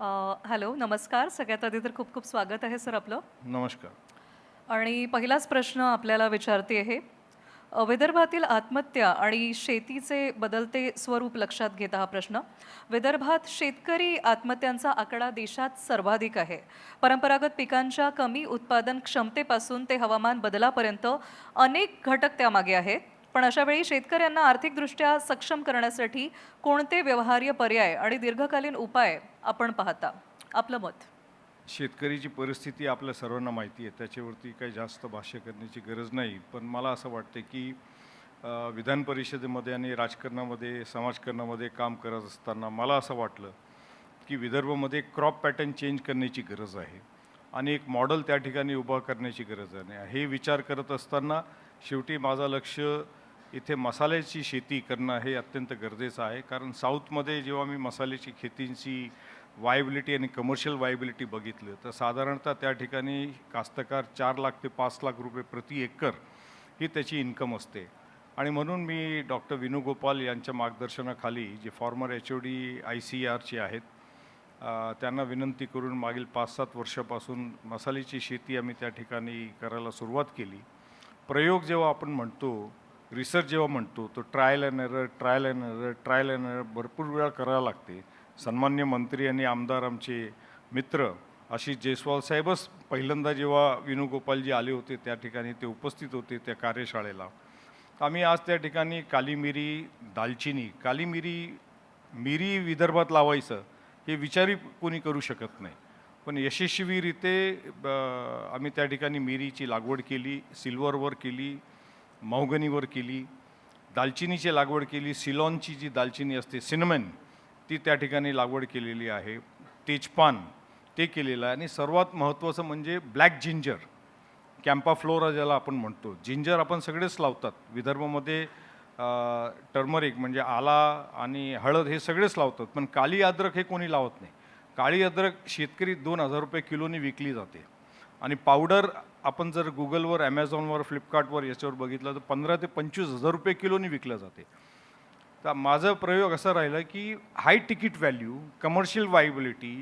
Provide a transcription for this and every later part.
Hello, नमस्कार. सगळ्यात आधी तर खूप खूप स्वागत आहे सर आपलं. नमस्कार. आणि पहिलाच प्रश्न आपल्याला विचारते आहे. विदर्भातील आत्महत्या आणि शेतीचे बदलते स्वरूप लक्षात घेता हा प्रश्न. विदर्भात शेतकरी आत्महत्यांचा आकडा देशात सर्वाधिक आहे. परंपरागत पिकांच्या कमी उत्पादन क्षमतेपासून ते हवामान बदलापर्यंत अनेक घटक त्यामागे आहेत. पण अशा वेळी शेतकऱ्यांना आर्थिकदृष्ट्या सक्षम करण्यासाठी कोणते व्यवहार्य पर्याय आणि दीर्घकालीन उपाय आपण पाहता? आपलं मत. शेतकरीची परिस्थिती आपल्या सर्वांना माहिती आहे. त्याच्यावरती काही जास्त भाष्य करण्याची गरज नाही. पण मला असं वाटतं की विधान परिषदेमध्ये आणि राजकारणामध्ये, समाजकारणामध्ये काम करत असताना मला असं वाटलं की विदर्भामध्ये क्रॉप पॅटर्न चेंज करण्याची गरज आहे आणि एक मॉडेल त्या ठिकाणी उभा करण्याची गरज आहे. हे विचार करत असताना शेवटी माझं लक्ष इथे मसाल्याची शेती करणं हे अत्यंत गरजेचं आहे. कारण साऊथमध्ये जेव्हा मी मसाल्याची शेतीची वायबिलिटी आणि कमर्शियल वायबिलिटी बघितलं तर साधारणतः त्या ठिकाणी कास्तकार 4 लाख ते 5 लाख रुपये प्रति एकर ही त्याची इन्कम असते. आणि म्हणून मी डॉक्टर वेणुगोपाल यांच्या मार्गदर्शनाखाली जे फॉर्मर HOD ICARचे आहेत त्यांना विनंती करून मागील 5-7 वर्षापासून मसाल्याची शेती आम्ही त्या ठिकाणी करायला सुरुवात केली. प्रयोग जेव्हा आपण म्हणतो, रिसर्च जेव्हा म्हणतो, तो ट्रायल अँड एरर भरपूर वेळा करायला लागते. सन्मान्य मंत्री आणि आमदार आमचे मित्र आशिष जयस्वाल साहेबच पहिल्यांदा जेव्हा वेणुगोपालजी आले होते त्या ठिकाणी ते उपस्थित होते त्या कार्यशाळेला. आम्ही आज त्या ठिकाणी काली मिरी, दालचिनी, मिरी विदर्भात लावायचं हे विचारही कोणी करू शकत नाही. पण यशस्वीरिते आम्ही त्या ठिकाणी मिरीची लागवड केली, सिल्वरवर केली, महोगनीवर केली, दालचिनीची लागवड केली. सिलॉनची जी दालचिनी असते, सिनेमन, ती त्या ठिकाणी लागवड केलेली आहे. तेजपान ते केलेलं आहे आणि सर्वात महत्त्वाचं म्हणजे ब्लॅक जिंजर, कॅम्पा फ्लोरा ज्याला आपण म्हणतो. जिंजर आपण सगळेच लावतात विदर्भामध्ये. टर्मरिक म्हणजे आला आणि हळद हे सगळेच लावतात, पण काळी अद्रक हे कोणी लावत नाही. काळी अद्रक शेतकरी 2,000 रुपये किलोनी विकली जाते आणि पावडर आपण जर गुगलवर, ॲमेझॉनवर, फ्लिपकार्टवर याच्यावर बघितलं तर 15,000 ते 25,000 रुपये किलोनी विकलं जाते. तर माझा प्रयोग असा राहिला की high ticket value, commercial viability,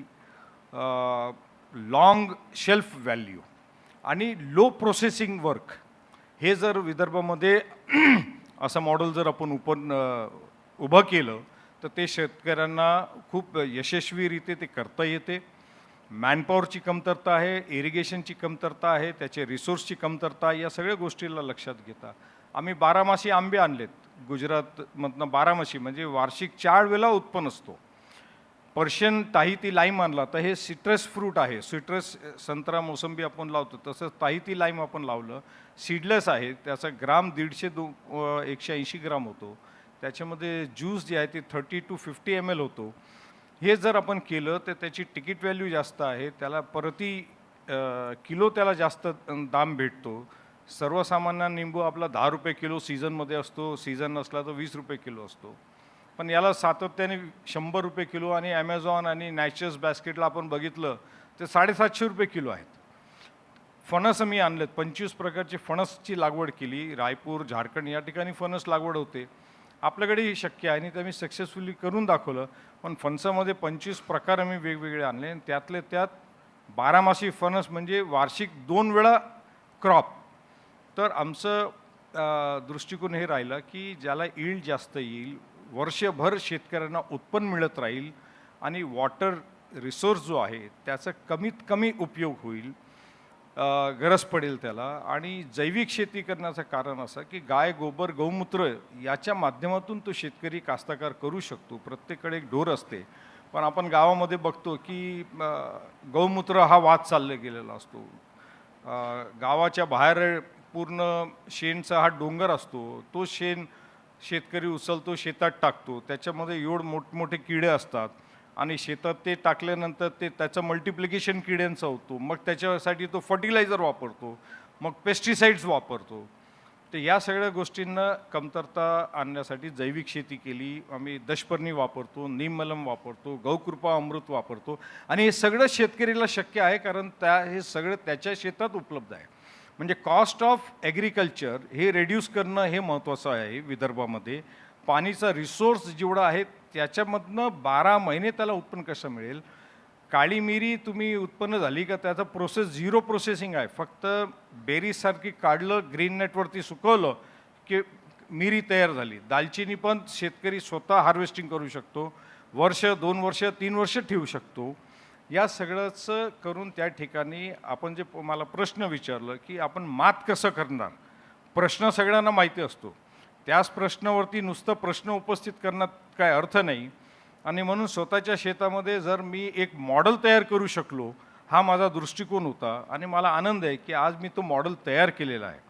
long shelf value आणि लो प्रोसेसिंग वर्क हे जर विदर्भामध्ये असं मॉडेल जर आपण उभं केलं तर ते शेतकऱ्यांना खूप यशस्वीरित्या ते करता येते. मॅनपॉवरची कमतरता आहे, इरिगेशनची कमतरता आहे, त्याचे रिसोर्सची कमतरता, या सगळ्या गोष्टीला लक्षात घेता आम्ही बारामासी आंबे आणलेत. गुजरातमधनं बारामासी म्हणजे वार्षिक 4 वेळा उत्पन्न असतो. पर्शियन ताहिती लाईम आणला तर हे सिट्रस फ्रूट आहे. सिट्रस संत्रा, मोसंबी आपण लावतो तसंच ताहिती लाईम आपण लावलं. सीडलेस आहे, त्याचा ग्राम 180 ग्राम होतो. त्याच्यामध्ये ज्यूस जे आहे ते 30 to 50 ml होतो. हे जर आपण केलं तर त्याची तिकीट व्हॅल्यू जास्त आहे, त्याला प्रति किलो त्याला जास्त दाम भेटतो. सर्वसामान्य निंबू आपला 10 रुपये किलो सीझनमध्ये असतो, सीझन नसला तर 20 रुपये किलो असतो. पण याला सातत्याने 100 रुपये किलो आणि ॲमेझॉन आणि नॅचरल्स बास्केटला आपण बघितलं तर 750 रुपये किलो आहेत. फणस आम्ही आणलेत, 25 प्रकारची फणसची लागवड केली. रायपूर, झारखंड या ठिकाणी फणस लागवड होते. आपल्याकडेही शक्य आहे आणि ते आम्ही सक्सेसफुली करून दाखवलं. पण फणसामध्ये 25 प्रकार आम्ही वेगवेगळे आणले आणि त्यातले त्यात बारामासी फणस म्हणजे वार्षिक 2 वेळा क्रॉप. तर आमचं दृष्टिकोन हे राहिलं की ज्याला ईल्ड जास्त येईल, वर्षभर शेतकऱ्यांना उत्पन्न मिळत राहील आणि वॉटर रिसोर्स जो आहे त्याचा कमीत कमी उपयोग होईल, गरज पडेल त्याला. आणि जैविक शेती करण्याचं कारण असं की गाय, गोबर, गौमूत्र याच्या माध्यमातून तो शेतकरी कास्तकार करू शकतो. प्रत्येकडे एक ढोर असते, पण आपण गावामध्ये बघतो की गौमूत्र हा वाद चालला गेलेला असतो. गावाच्या बाहेर पूर्ण शेणचा हा डोंगर असतो, तो शेण शेतकरी उचलतो, शेतात टाकतो. त्याच्यामध्ये एवढे मोठमोठे किडे असतात आणि शेतात ते टाकल्यानंतर ते त्याचं मल्टिप्लिकेशन किड्यांचं होतो. मग त्याच्यासाठी तो फर्टिलायझर वापरतो, मग पेस्टिसाइड्स वापरतो. तर या सगळ्या गोष्टींना कमतरता आणण्यासाठी जैविक शेती केली आम्ही. दशपर्णी वापरतो, नीममलम वापरतो, गौकृपा अमृत वापरतो आणि हे सगळं शेतकरीला शक्य आहे कारण हे सगळं त्याच्या शेतात उपलब्ध आहे. म्हणजे कॉस्ट ऑफ ॲग्रिकल्चर हे रेड्यूस करणं हे महत्त्वाचं आहे विदर्भामध्ये. पाणीचा रिसोर्स जेवढा आहे त्याच्यामधनं 12 महिने त्याला उत्पन्न कसं मिळेल. काळी मिरी तुम्ही उत्पन्न झाली का त्याचा प्रोसेस झिरो प्रोसेसिंग आहे. फक्त बेरीजसारखी काढलं, ग्रीन नेटवरती सुकवलं की मिरी तयार झाली. दालचिनी पण शेतकरी स्वतः हार्वेस्टिंग करू शकतो. वर्ष, 2 वर्ष, 3 वर्ष ठेवू शकतो. या सगळंच करून त्या ठिकाणी आपण जे मला प्रश्न विचारलं की आपण मात कसं करणार, प्रश्न सगळ्यांना माहिती असतो. त्याच प्रश्नावरती नुसतं प्रश्न उपस्थित करण्यात काय अर्थ नाही. आणि म्हणून स्वतःच्या शेतामध्ये जर मी एक मॉडेल तयार करू शकलो, हा माझा दृष्टिकोन होता. आणि मला आनंद आहे की आज मी तो मॉडेल तयार केलेला आहे.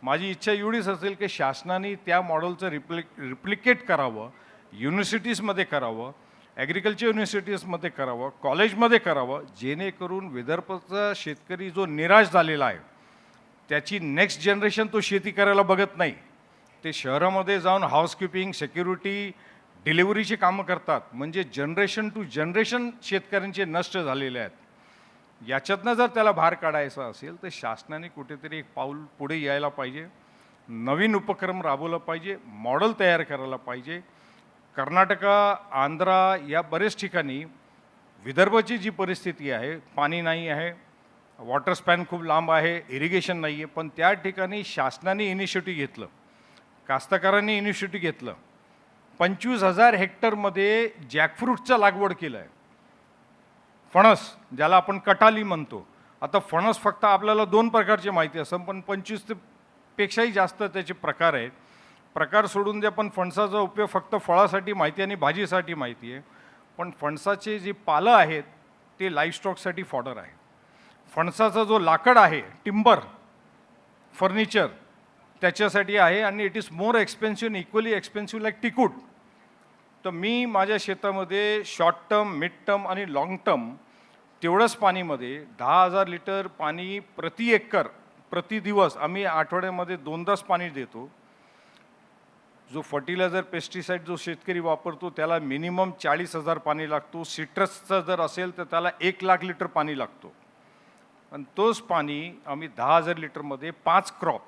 माझी इच्छा एवढीच असेल की शासनाने त्या मॉडेलचं रिप्लिकेट करावं, युनिव्हर्सिटीजमध्ये करावं, ॲग्रिकल्चर युनिव्हर्सिटीजमध्ये करावं, कॉलेजमध्ये करावं, जेणेकरून विदर्भाचा शेतकरी जो निराश झालेला आहे त्याची नेक्स्ट जनरेशन तो शेती करायला बघत नाही. ते शहरामध्ये जाऊन हाऊसकीपिंग, सिक्युरिटी, डिलिव्हरीची कामं करतात. म्हणजे जनरेशन टू जनरेशन शेतकऱ्यांचे नष्ट झालेले आहेत. याच्यातनं जर त्याला भार काढायचा असेल तर शासनाने कुठेतरी एक पाऊल पुढे यायला पाहिजे, नवीन उपक्रम राबवला पाहिजे, मॉडेल तयार करायला पाहिजे. कर्नाटका, आंध्रा या बरेच ठिकाणी विदर्भाची जी परिस्थिती आहे, पाणी नाही आहे, वॉटर स्पॅन खूप लांब आहे, इरिगेशन नाही आहे, पण त्या ठिकाणी शासनाने इनिशिएटिव्ह घेतलं, कास्तकारांनी इनिशिएटिव्ह घेतलं. 25,000 हेक्टरमध्ये जॅकफ्रूटचं लागवड केलं आहे. फणस, ज्याला आपण कटाली म्हणतो. आता फणस फक्त आपल्याला 2 प्रकारचे माहिती असतात, पण 25 पेक्षाही जास्त त्याचे प्रकार आहेत. प्रकार सोडून द्या, पण फणसाचा उपयोग फक्त फळासाठी माहिती आणि भाजीसाठी माहिती आहे. पण फणसाचे जे पालं आहेत ते लाईव्हस्टॉकसाठी फॉडर आहे. फणसाचा जो लाकड आहे, टिंबर, फर्निचर, त्याच्यासाठी आहे. आणि it is more expensive, equally expensive like teakwood. तर मी माझ्या शेतामध्ये शॉर्ट टर्म, मिड टर्म आणि लाँग टर्म तेवढंच पाणीमध्ये 10,000 लिटर पाणी प्रति एकर प्रति दिवस आम्ही आठवड्यामध्ये 2दाच पाणी देतो. जो फर्टिलायझर, पेस्टिसाईड जो शेतकरी वापरतो त्याला मिनिमम 40,000 पाणी लागतो. सिट्रसचा जर असेल तर त्याला 1,00,000 लिटर पाणी लागतो. आणि तोच पाणी आम्ही 10,000 लिटरमध्ये 5 crop,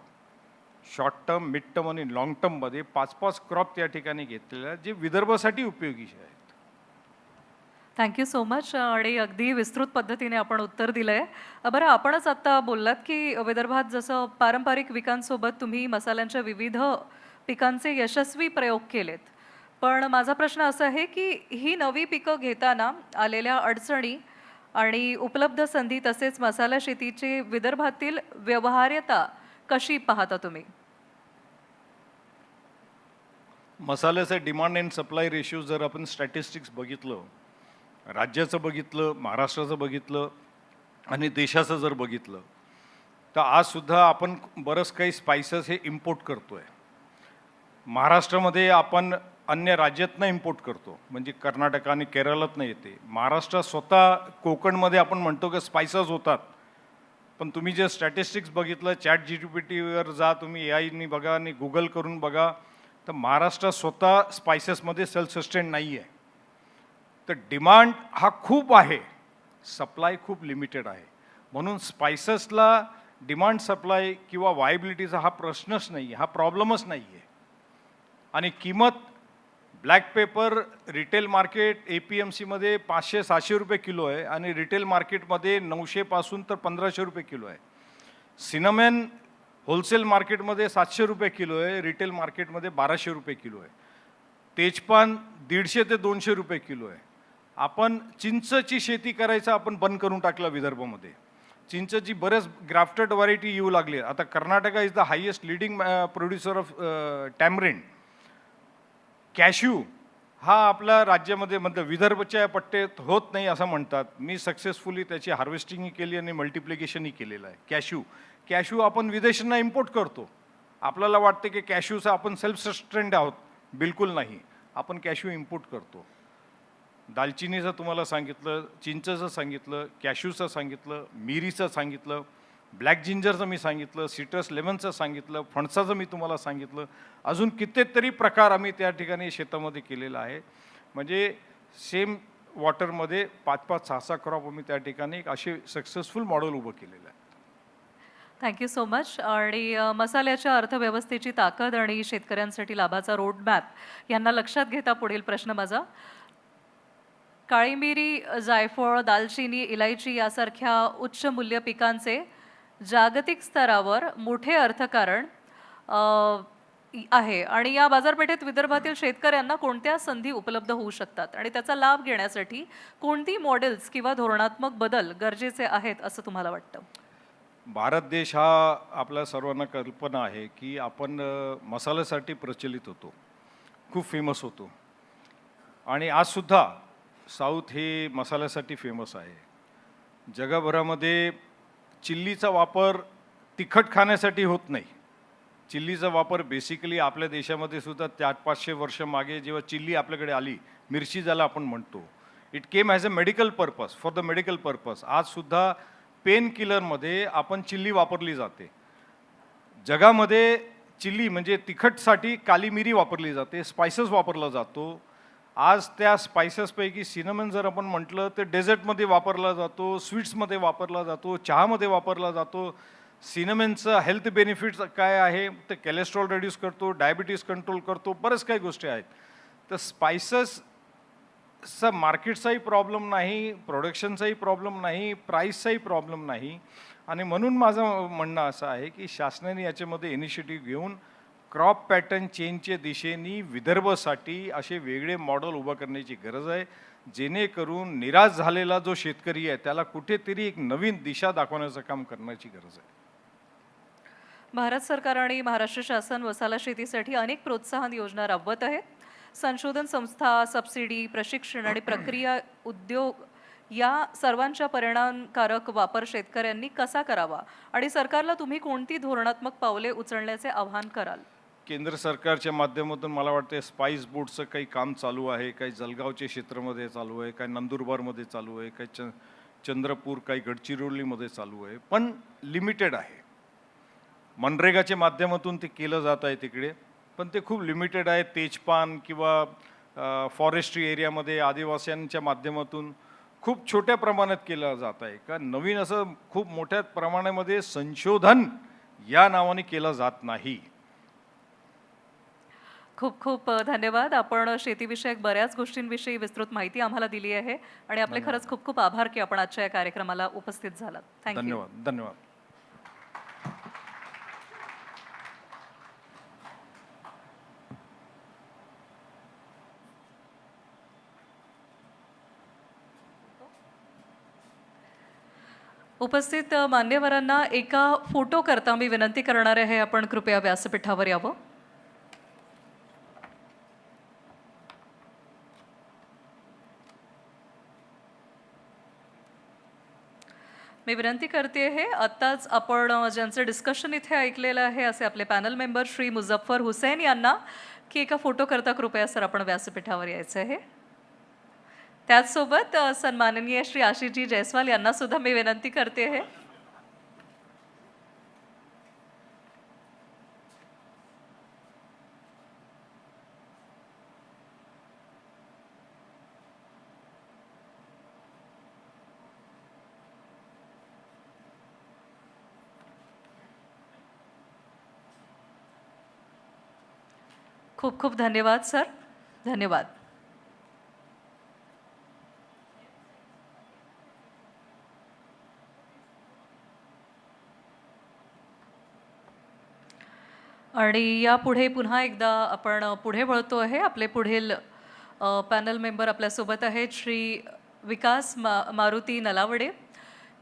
short term, mid term आणि लाँग टर्ममध्ये 5-5 क्रॉप त्या ठिकाणी घेतलेले आहेत, जे विदर्भासाठी उपयोगी आहेत. Thank you so much. आणि अगदी विस्तृत पद्धतीने आपण उत्तर दिलं आहे. बरं, आपणच आत्ता बोललात की विदर्भात जसं पारंपरिक पिकांसोबत तुम्ही मसाल्यांच्या विविध पिकांचे यशस्वी प्रयोग केलेत. पण माझा प्रश्न असा आहे की ही नवी पिकं घेताना आलेल्या अडचणी आणि उपलब्ध संधी तसेच मसाला शेतीची विदर्भातील व्यवहार्यता कशी पाहता तुम्ही? मसाल्याचं डिमांड अँड सप्लाय रेशो जर आपण स्टॅटिस्टिक्स बघितलं, राज्याचं बघितलं, महाराष्ट्राचं बघितलं आणि देशाचं जर बघितलं, तर आजसुद्धा आपण बरंच काही स्पायसेस हे इम्पोर्ट करतो आहे. महाराष्ट्रामध्ये आपण अन्य राज्यातनं इम्पोर्ट करतो, म्हणजे कर्नाटक आणि केरळातनं येते. महाराष्ट्रात स्वतः कोकणमध्ये आपण म्हणतो की स्पायसेस होतात. पण तुम्ही जे स्टॅटिस्टिक्स बघितलं, ChatGPTवर जा, तुम्ही AIनी बघा आणि गुगल करून बघा, तर महाराष्ट्रात स्वतः स्पायसेसमध्ये सेल्फ सस्टेन नाही आहे. तर डिमांड हा खूप आहे, सप्लाय खूप लिमिटेड आहे. म्हणून स्पायसेसला डिमांड सप्लाय किंवा वायबिलिटीचा हा प्रश्नच नाही आहे, हा प्रॉब्लेमच नाही आहे. आणि किंमत, ब्लॅक पेपर रिटेल मार्केट APMCमध्ये 500-700 रुपये किलो आहे आणि रिटेल मार्केटमध्ये 900 पासून तर 1500 रुपये किलो आहे. सिनमेन होलसेल मार्केटमध्ये 700 रुपये किलो आहे, रिटेल मार्केटमध्ये 1200 रुपये किलो आहे. तेजपान 150 ते 200 रुपये किलो आहे. आपण चिंचची शेती करायचं आपण बंद करून टाकलं विदर्भामध्ये. चिंचची बरेच ग्राफ्टेड व्हरायटी येऊ लागली. आता Karnataka is the highest leading producer of tamarind. Cashew हा आपल्या राज्यामध्ये विदर्भच्या पट्ट्यात होत नाही असं म्हणतात. मी सक्सेसफुली त्याची हार्वेस्टिंगही केली आणि मल्टिप्लिकेशनही केलेलं आहे. कॅश्यू आपण विदेशांना इम्पोर्ट करतो. आपल्याला वाटते की कॅश्यूचं आपण सेल्फ सस्टेन्ड आहोत, बिलकुल नाही. आपण कॅश्यू इम्पोर्ट करतो. दालचिनीचं तुम्हाला सांगितलं, चिंचचं सांगितलं, कॅश्यूचं सांगितलं, मिरीचं सांगितलं, ब्लॅक जिंजरचं मी सांगितलं, सिट्रस लेमनचं सांगितलं, फणसाचं मी तुम्हाला सांगितलं. अजून कितीतरी प्रकार आम्ही त्या ठिकाणी शेतामध्ये केलेला आहे. म्हणजे सेम वॉटरमध्ये 5-5, 6-6 क्रॉप आम्ही त्या ठिकाणी एक असे सक्सेसफुल मॉडेल उभं केलेलं आहे. Thank you so much. आणि मसाल्याच्या अर्थव्यवस्थेची ताकद आणि शेतकऱ्यांसाठी लाभाचा रोडमॅप यांना लक्षात घेता पुढील प्रश्न माझा. काळी मिरी, जायफळ, दालचिनी, इलायची यासारख्या उच्च मूल्य पिकांचे जागतिक स्तरावर मोठे अर्थकारण अ, आहे आणि या बाजारपेठेत विदर्भातील शेतकऱ्यांना कोणत्या संधी उपलब्ध होऊ शकतात आणि त्याचा लाभ घेण्यासाठी कोणती मॉडेल्स किंवा धोरणात्मक बदल गरजेचे आहेत असं तुम्हाला वाटतं? भारत देश हा आपल्या सर्वांना कल्पना आहे की आपण मसाल्यासाठी प्रचलित होतो, खूप फेमस होतो आणि आजसुद्धा साऊथ हे मसाल्यासाठी फेमस आहे. जगभरामध्ये चिल्लीचा वापर तिखट खाण्यासाठी होत नाही. चिल्लीचा वापर बेसिकली आपल्या देशामध्ये सुद्धा 400-500 वर्ष मागे जेव्हा चिल्ली आपल्याकडे आली, मिरची ज्याला आपण म्हणतो, it came as a medical purpose, for the medical purpose. आजसुद्धा पेन किलरमध्ये आपण चिल्ली वापरली जाते. जगामध्ये चिल्ली म्हणजे तिखटसाठी काली मिरी वापरली जाते, स्पायसेस वापरला जातो. आज त्या स्पायसेसपैकी सिनमन जर आपण म्हटलं तर डेझर्टमध्ये वापरला जातो, स्वीट्समध्ये वापरला जातो, चहामध्ये वापरला जातो. सिनमेनचं हेल्थ बेनिफिट्स काय आहे तर कोलेस्ट्रॉल रिड्यूस करतो, डायबिटीज कंट्रोल करतो, बरेच काही गोष्टी आहेत. तर स्पायसेसचा मार्केटचाही प्रॉब्लेम नाही, प्रोडक्शनचाही प्रॉब्लेम नाही, प्राईसचाही प्रॉब्लेम नाही आणि म्हणून माझं म्हणणं असं आहे की शासनाने याच्यामध्ये इनिशिएटिव्ह घेऊन क्रॉप पॅटर्न चेंजच्या दिशेने विदर्भासाठी असे वेगळे मॉडेल उभं करण्याची गरज आहे, जेणेकरून निराश झालेला जो शेतकरी आहे त्याला कुठेतरी एक नवीन दिशा दाखवण्याचं काम करण्याची गरज आहे. भारत सरकार आणि महाराष्ट्र शासन मसाला शेतीसाठी अनेक प्रोत्साहन योजना राबवत आहेत. संशोधन संस्था, सबसिडी, प्रशिक्षण आणि प्रक्रिया उद्योग या सर्वांच्या परिणामकारक वापर शेतकऱ्यांनी कसा करावा आणि सरकारला तुम्ही कोणती धोरणात्मक पावले उचलण्याचे आवाहन कराल? केंद्र सरकारच्या माध्यमातून मला वाटतं स्पाइस बोर्डचं काही काम चालू आहे, काही जळगावच्या क्षेत्रामध्ये चालू आहे, काही नंदुरबारमध्ये चालू आहे, काही चंद्रपूर, काही गडचिरोलीमध्ये चालू आहे, पण लिमिटेड आहे. मनरेगाच्या माध्यमातून ते केलं जात आहे तिकडे, पण ते खूप लिमिटेड आहे. तेजपान किंवा फॉरेस्ट्री एरियामध्ये आदिवासींच्या माध्यमातून खूप छोट्या प्रमाणात केलं जात आहे. का नवीन असं खूप मोठ्या प्रमाणामध्ये संशोधन या नावाने केलं जात नाही. खूप खूप धन्यवाद. आपण शेतीविषयक बऱ्याच गोष्टींविषयी विस्तृत माहिती आम्हाला दिली आहे आणि आपले खरंच खूप खूप आभार की आपण आजच्या या कार्यक्रमाला उपस्थित झालात. थँक्यू. धन्यवाद. धन्यवाद. उपस्थित मान्यवरांना एका फोटो करता मी विनंती करणार आहे, आपण कृपया व्यासपीठावर यावं. मी विनंती करते आहे, आत्ताच आपण ज्यांचं डिस्कशन इथे ऐकलेलं आहे असे आपले पॅनल मेंबर श्री मुझफ्फर हुसैन यांना की एका फोटो करता कृपया सर आपण व्यासपीठावर यायचं आहे. त्याचसोबत सन्माननीय श्री आशिषजी जयस्वाल यांना सुद्धा मी विनंती करते आहे. खूप खूप धन्यवाद सर. धन्यवाद. आणि यापुढे पुन्हा एकदा आपण पुढे वळतो आहे. आपले पुढील पॅनल मेंबर आपल्यासोबत आहेत श्री विकास मारुती नलावडे.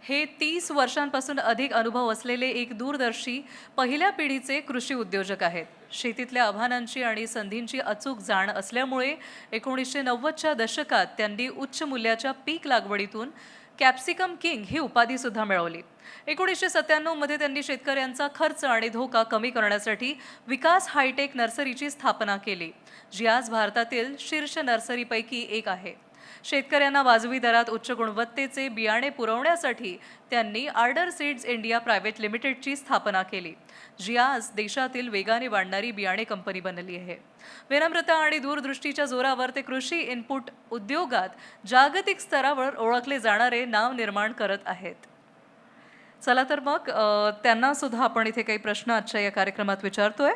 हे 30 वर्षांपासून अधिक अनुभव असलेले एक दूरदर्शी पहिल्या पिढीचे कृषी उद्योजक आहेत. शेतीतल्या आव्हानांची आणि संधींची अचूक जाण असल्यामुळे 1990च्या दशकात त्यांनी उच्च मूल्याच्या पीक लागवडीतून कॅप्सिकम किंग ही उपाधीसुद्धा मिळवली. 1997 मध्ये त्यांनी शेतकऱ्यांचा खर्च आणि धोका कमी करण्यासाठी विकास हायटेक नर्सरीची स्थापना केली, जी आज भारतातील शीर्ष नर्सरीपैकी एक आहे. शेतकऱ्यांना वाजवी दरात उच्च गुणवत्तेचे बियाणे पुरवण्यासाठी त्यांनी आर्डर सीड्स इंडिया प्रायव्हेट लिमिटेडची स्थापना केली, जी आज देशातील वेगाने वाढणारी बियाणे कंपनी बनली आहे. विनम्रता आणि दूरदृष्टीच्या जोरावर ते कृषी इनपुट उद्योगात जागतिक स्तरावर ओळखले जाणारे नाव निर्माण करत आहेत. चला तर मग त्यांना सुद्धा आपण इथे काही प्रश्न आजच्या या कार्यक्रमात विचारतोय.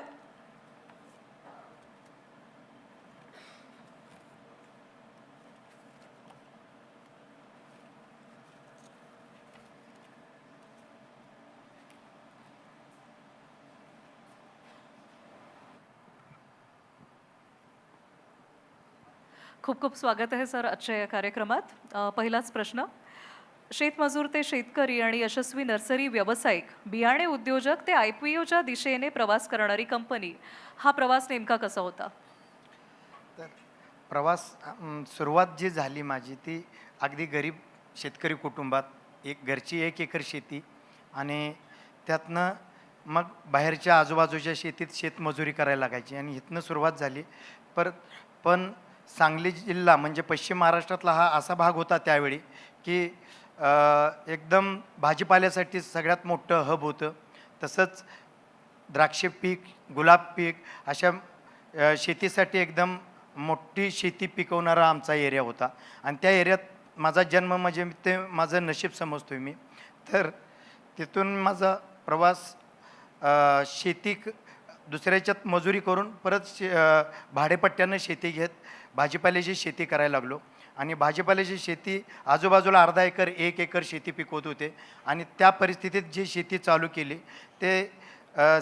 खूप खूप स्वागत आहे सर आजच्या या कार्यक्रमात. पहिलाच प्रश्न, शेतमजूर ते शेतकरी आणि यशस्वी नर्सरी व्यावसायिक, बियाणे उद्योजक ते IPOच्या दिशेने प्रवास करणारी कंपनी, हा प्रवास नेमका कसा होता? तर प्रवास सुरुवात जी झाली माझी ती अगदी गरीब शेतकरी कुटुंबात एक घरची 1 एकर शेती आणि त्यातनं मग बाहेरच्या आजूबाजूच्या शेतीत शेतमजुरी करायला लागायची आणि इथनं सुरुवात झाली. पर पण सांगली जिल्हा म्हणजे पश्चिम महाराष्ट्रातला हा असा भाग होता त्यावेळी की एकदम भाजीपाल्यासाठी सगळ्यात मोठं हब होतं. तसंच द्राक्ष पीक, गुलाब पीक अशा शेतीसाठी एकदम मोठी शेती पिकवणारा आमचा एरिया होता आणि त्या एरियात माझा जन्म म्हणजे ते माझं नशीब समजतो मी. तर तिथून माझा प्रवास दुसऱ्याच्यात मजुरी करून परत भाडेपट्ट्यानं शेती घेत भाजीपाल्याची शेती करायला लागलो आणि भाजीपाल्याची शेती आजूबाजूला अर्धा एकर 1 एकर शेती पिकवत होते आणि त्या परिस्थितीत जी शेती चालू केली ते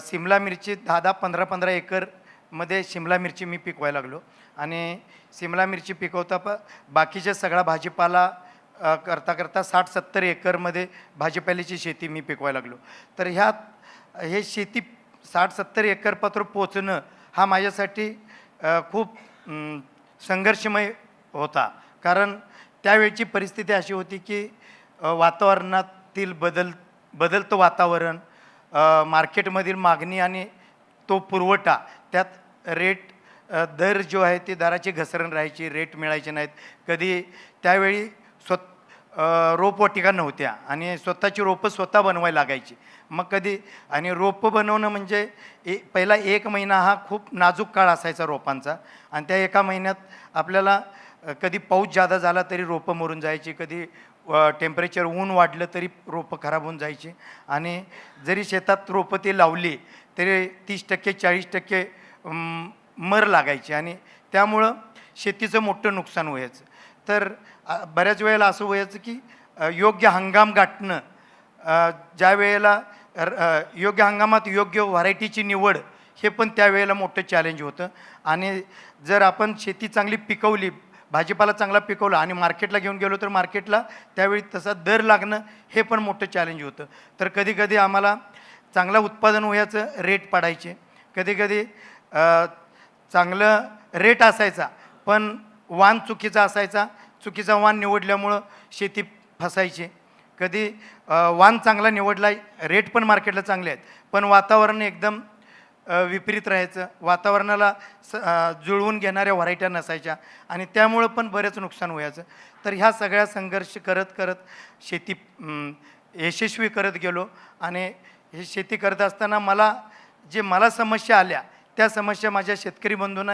सिमला मिरची 10-10, 15-15 एकरमध्ये सिमला मिरची मी पिकवायला लागलो आणि सिमला मिरची पिकवता बाकीचे सगळा भाजीपाला करता करता 60-70 एकरमध्ये भाजीपाल्याची शेती मी पिकवायला लागलो. तर हे शेती 60-70 एकरपात्र पोचणं हा माझ्यासाठी खूप संघर्षमय होता. कारण त्यावेळची परिस्थिती अशी होती की वातावरणातील बदलतं वातावरण, मार्केटमधील मागणी आणि तो पुरवठा, त्यात दर जो आहे ती दराची घसरण राहायची, रेट मिळायचे नाहीत. कधी त्यावेळी रोपवाटिका नव्हत्या आणि स्वतःची रोपं स्वतः बनवायला लागायची. मग कधी आणि रोपं बनवणं म्हणजे पहिला 1 महिना हा खूप नाजूक काळ असायचा रोपांचा आणि त्या 1 महिन्यात आपल्याला कधी पाऊस जादा झाला तरी रोपं मरून जायची, कधी टेम्परेचर ऊन वाढलं तरी रोपं खराब होऊन जायची आणि जरी शेतात रोपं ती लावली तरी 30% 40% मर लागायची आणि त्यामुळं शेतीचं मोठं नुकसान व्हायचं. तर बऱ्याच वेळेला असं व्हायचं की योग्य हंगाम गाठणं, ज्या वेळेला योग्य हंगामात योग्य व्हरायटीची निवड, हे पण त्यावेळेला मोठं चॅलेंज होतं. आणि जर आपण शेती चांगली पिकवली, भाजीपाला चांगला पिकवला आणि मार्केटला घेऊन गेलो तर मार्केटला त्यावेळी तसा दर लागणं हे पण मोठं चॅलेंज होतं. तर कधीकधी आम्हाला चांगलं उत्पादन व्हायचं, रेट पाडायचे, कधीकधी चांगलं रेट असायचा पण वाण चुकीचा असायचा, चुकीचा वाण निवडल्यामुळं शेती फसायची. कधी वाण चांगला निवडला, रेट पण मार्केटला चांगले आहेत पण वातावरण एकदम विपरीत राहायचं, वातावरणाला जुळवून घेणाऱ्या व्हरायट्या नसायच्या आणि त्यामुळं पण बरेच नुकसान व्हायचं. तर ह्या सगळ्या संघर्ष करत करत शेती यशस्वी करत गेलो आणि हे शेती करत असताना मला समस्या आल्या त्या समस्या माझ्या शेतकरी बंधूंना